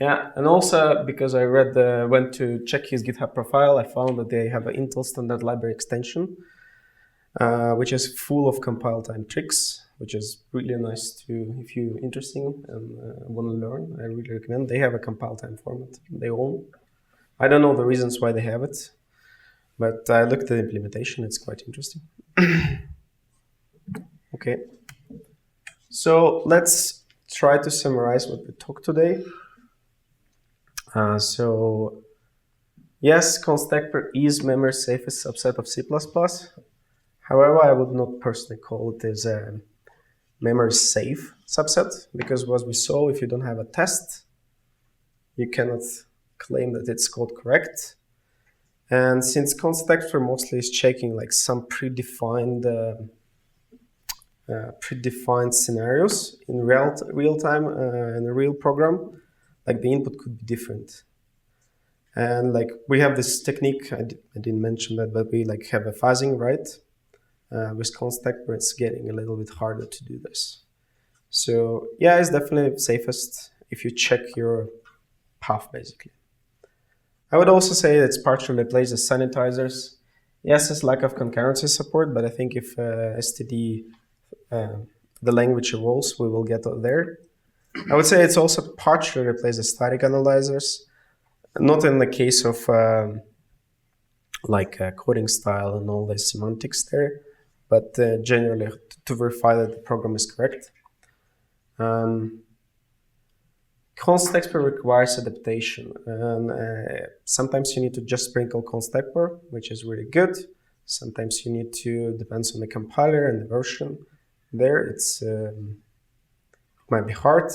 Yeah, and also because I went to check his GitHub profile, I found that they have an Intel standard library extension, which is full of compile time tricks, which is really nice to, if you're interested and want to learn, I really recommend. They have a compile time format they own. I don't know the reasons why they have it, but I looked at the implementation, it's quite interesting. Okay, so let's try to summarize what we talked today. So yes, constexpr is memory safest subset of C++. However, I would not personally call it as a memory safe subset, because as we saw, if you don't have a test, you cannot claim that it's code correct. And since constexpr mostly is checking like some predefined scenarios in real time in a real program, like the input could be different. And like we have this technique, I didn't mention that, but we like have a fuzzing, right? With constexpr, it's getting a little bit harder to do this. So yeah, it's definitely safest if you check your path, basically. I would also say it's partially replaces sanitizers. Yes, it's lack of concurrency support, but I think if std, the language evolves, we will get there. I would say it's also partially replaces static analyzers, not in the case of coding style and all the semantics there, but generally to verify that the program is correct. Constexpr requires adaptation, and sometimes you need to just sprinkle constexpr, which is really good. Sometimes you need to, depends on the compiler and the version. There, it's might be hard.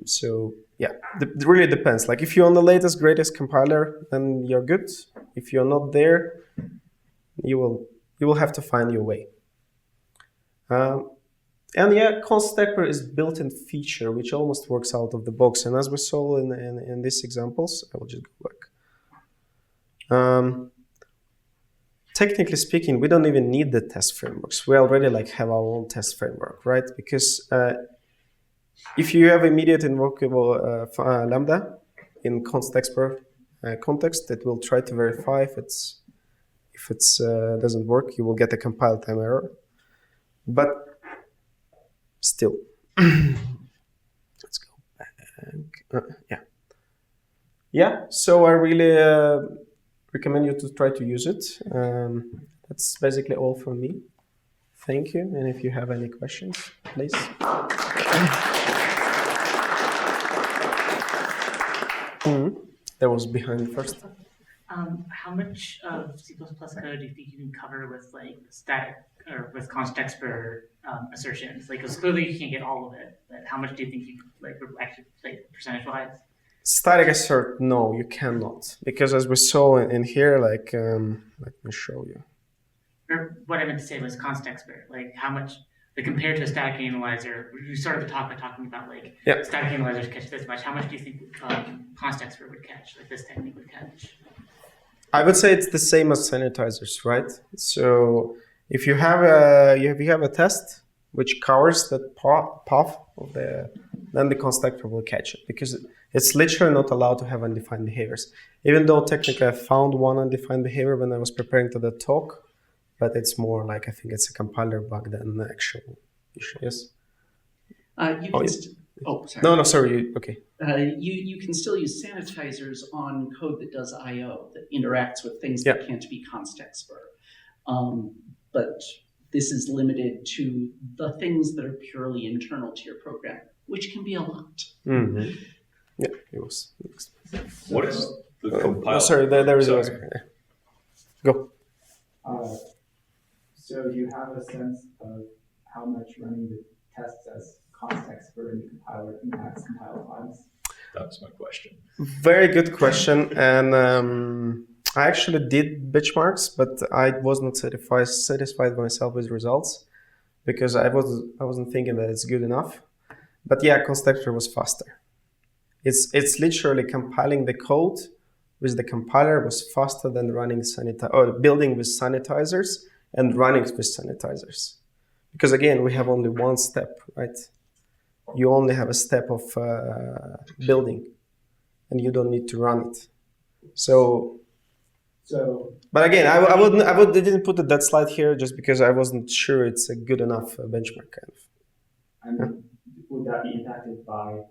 So yeah, it really depends. Like if you're on the latest, greatest compiler, then you're good. If you're not there, you will have to find your way. And yeah, constexpr is built-in feature, which almost works out of the box. And as we saw in these examples, I will just go back. Technically speaking, we don't even need the test frameworks. We already like have our own test framework, right? Because if you have immediate invocable lambda in constexpr context, it will try to verify if if it doesn't work, you will get a compile time error. But still, let's go back. Yeah. So I really recommend you to try to use it. That's basically all from me. Thank you. And if you have any questions, please. That was behind first. How much of C++ code do you think you can cover with like static or with constexpr assertions? Like, because clearly you can't get all of it, but how much do you think you like actually like percentage-wise? Static assert, no, you cannot, because as we saw in here, like, let me show you. Or what I meant to say was constexpr. Like, how much, like, compared to a static analyzer, you started the talk by talking about like static analyzers catch this much. How much do you think constexpr would catch? Like this technique would catch? I would say it's the same as sanitizers, right? So if you have a test which covers that path of then the constructor will catch it, because it's literally not allowed to have undefined behaviors. Even though technically I found one undefined behavior when I was preparing to the talk, but it's more like I think it's a compiler bug than an actual issue. Yes. Sorry. No, sorry. Okay. You can still use sanitizers on code that does I/O, that interacts with things that can't be constexpr. But this is limited to the things that are purely internal to your program, which can be a lot. Mm-hmm. Yeah, it was. What is the compile? Sorry, there is a. Go. So do you have a sense of how much running the tests as constexpr in the compiler impacts compile times? That's my question. Very good question, and I actually did benchmarks, but I was not satisfied myself with results because I wasn't thinking that it's good enough. But yeah, constexpr was faster. It's literally compiling the code with the compiler was faster than running building with sanitizers and running with sanitizers. Because again, we have only one step, right? You only have a step of building, and you don't need to run it. So, but again, I didn't put that slide here just because I wasn't sure it's a good enough benchmark kind of. And would that be impacted by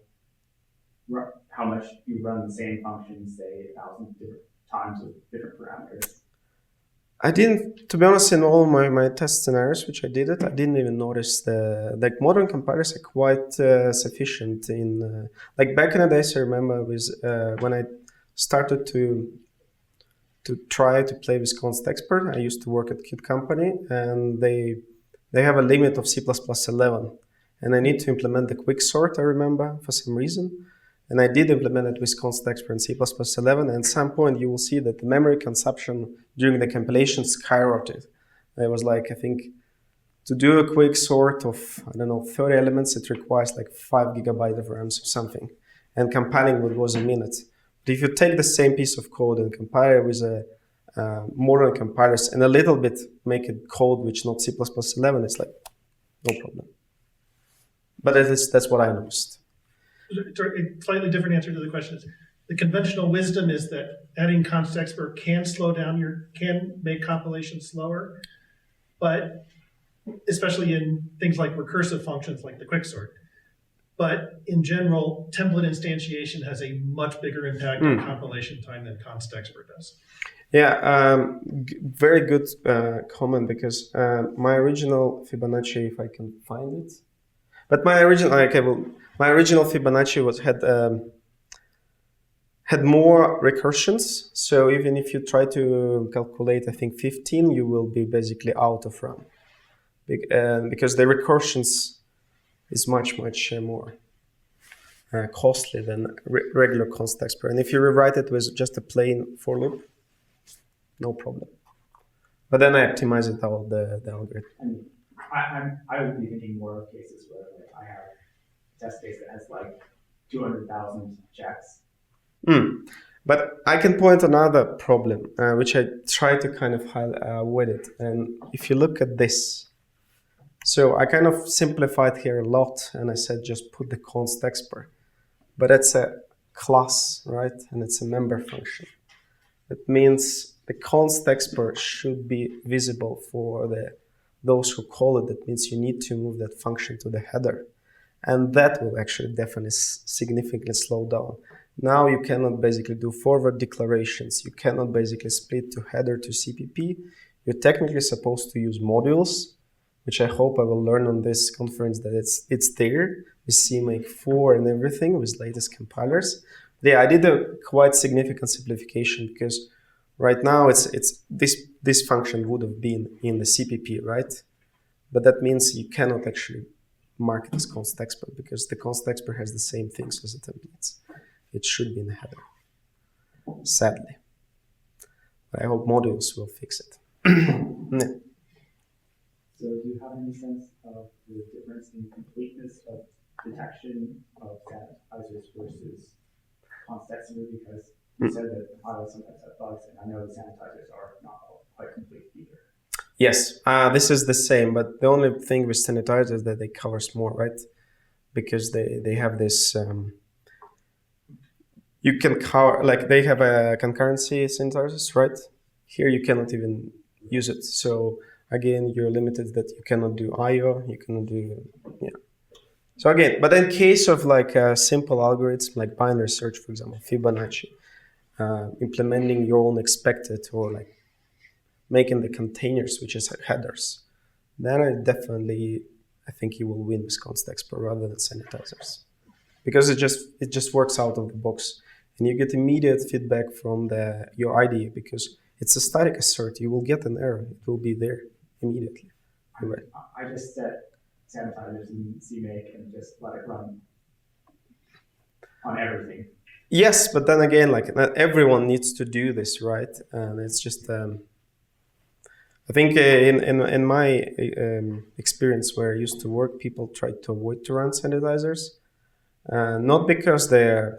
how much you run the same function, say 1,000 different times with different parameters? I didn't, to be honest, in all my test scenarios, which I didn't even notice like modern compilers are quite sufficient in, like back in the days, I remember when I started to try to play with constexpr, I used to work at Kid Company, and they have a limit of C++11, and I need to implement the quicksort, I remember, for some reason. And I did implement it with constexpr and C++11, and at some point you will see that the memory consumption during the compilation skyrocketed. It was like, I think, to do a quick sort of, 30 elements, it requires like 5 GB of RAM or something. And compiling was a minute. But if you take the same piece of code and compile it with modern compilers and a little bit make it code which not C++11, it's like, no problem. But that's what I noticed. A slightly different answer to the question is, the conventional wisdom is that adding constexpr can make compilation slower, but especially in things like recursive functions like the quicksort. But in general, template instantiation has a much bigger impact on compilation time than constexpr does. Yeah, very good comment, because my original Fibonacci, if I can find it, but my original Fibonacci had more recursions. So even if you try to calculate, I think 15, you will be basically out of RAM, because the recursions is much more costly than regular constexpr. And if you rewrite it with just a plain for loop, no problem. But then I optimize it out the algorithm. I would be thinking more of cases where like, I have a test case that has like 200,000 checks. But I can point another problem, which I try to kind of avoid it. And if you look at this, so I kind of simplified here a lot, and I said just put the constexpr. But it's a class, right? And it's a member function. It means the const expr should be visible for those who call it. That means you need to move that function to the header. And that will actually definitely significantly slow down. Now you cannot basically do forward declarations. You cannot basically split to header to CPP. You're technically supposed to use modules, which I hope I will learn on this conference that it's there with CMake 4 and everything with latest compilers. Yeah, I did a quite significant simplification because right now it's this function would have been in the CPP, right? But that means you cannot actually mark it as constexpr because the constexpr has the same things as the templates. It should be in the header, sadly. But I hope modules will fix it. Yeah. So do you have any sense of the difference in completeness of detection of sanitizers versus constexpr? Because you said that the files sometimes have bugs, and I know the sanitizers are not quite complete either. Yes, this is the same, but the only thing with sanitizers is that they covers more, right? Because they have this, you can cover, like they have a concurrency sanitizers, right? Here you cannot even use it. So again, you're limited that you cannot do IO, you cannot do, yeah. So again, but in case of like a simple algorithm, like binary search, for example, Fibonacci, implementing your own expected or like making the containers, which is headers, then I think you will win with constexpr rather than sanitizers, because it just works out of the box, and you get immediate feedback from your IDE because it's a static assert. You will get an error; it will be there immediately. Right. I just set sanitizers in CMake and just let it run on everything. Yes, but then again, like not everyone needs to do this, right? And it's just. I think in my experience where I used to work, people tried to avoid to run sanitizers, not because they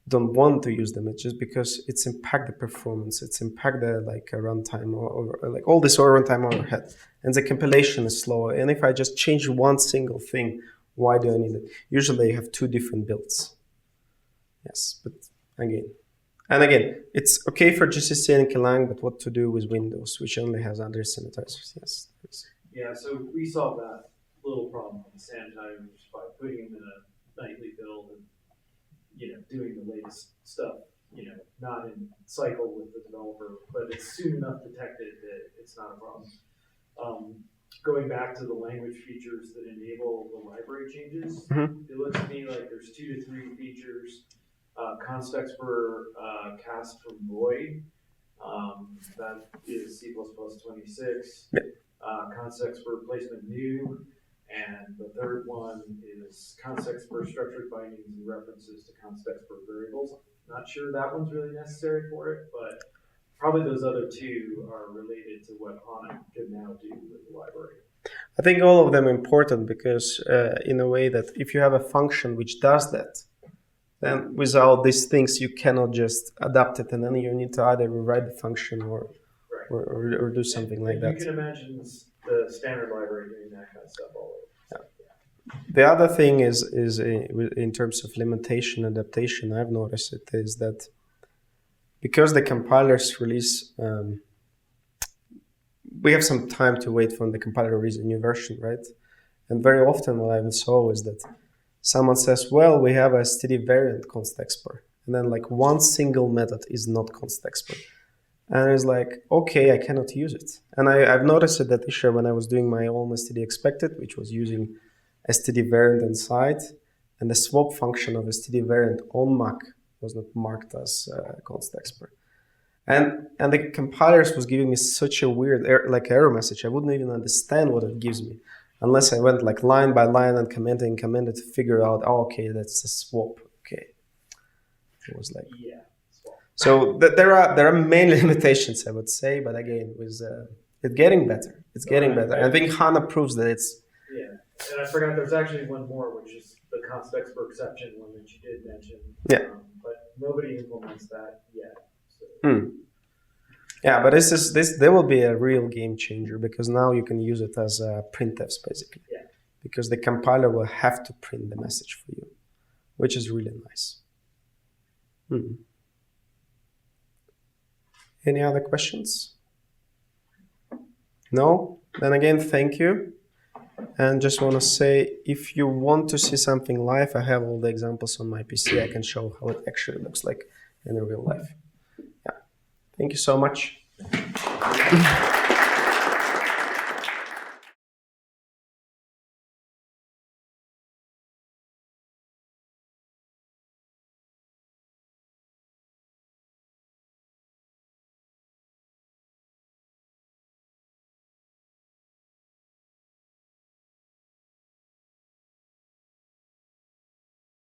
don't want to use them. It's just because it's impact the performance, it's impact the like a runtime or like all this runtime overhead, and the compilation is slower. And if I just change one single thing, why do I need it? Usually, I have two different builds. Yes, but again. And again, it's okay for GCC and Kelang, but what to do with Windows, which only has other sanitizers? Yes. Yeah, so we solved that little problem on the sanitizers by putting them in a nightly build and, doing the latest stuff, not in cycle with the developer, but it's soon enough detected that it's not a problem. Going back to the language features that enable the library changes, It looks to me like there's 2 to 3 features. constexpr cast from void, that is C++26. Yep. Constexpr placement new, and the third one is constexpr structured bindings and references to constexpr variables. Not sure that one's really necessary for it, but probably those other two are related to what Hana can now do with the library. I think all of them are important because in a way that if you have a function which does that, then without these things you cannot just adapt it, and then you need to either rewrite the function or do something like that. You can imagine the standard library doing that kind of stuff all over. The other thing is in terms of limitation adaptation, I've noticed it is that because the compilers release, we have some time to wait for the compiler to release a new version, right? And very often what I saw is that someone says, well, we have a std variant constexpr, and then like one single method is not constexpr. And it's like, okay, I cannot use it. And I've noticed that issue when I was doing my own std expected, which was using std variant inside, and the swap function of std variant on Mac was not marked as constexpr. And the compilers was giving me such a weird error message. I wouldn't even understand what it gives me unless I went like line by line and commented to figure out, oh, okay, that's a swap. Okay, it was like swap. So there are many limitations, I would say, but again, with it's getting better. It's getting better. I think Hana proves that it's. Yeah, and I forgot there's actually one more, which is the constexpr exception one that you did mention. Yeah. But nobody implements that yet. Yeah, but there will be a real game changer because now you can use it as printfs basically. Yeah. Because the compiler will have to print the message for you, which is really nice. Any other questions? No? Then again, thank you. And just want to say, if you want to see something live, I have all the examples on my PC. I can show how it actually looks like in real life. Yeah. Thank you so much.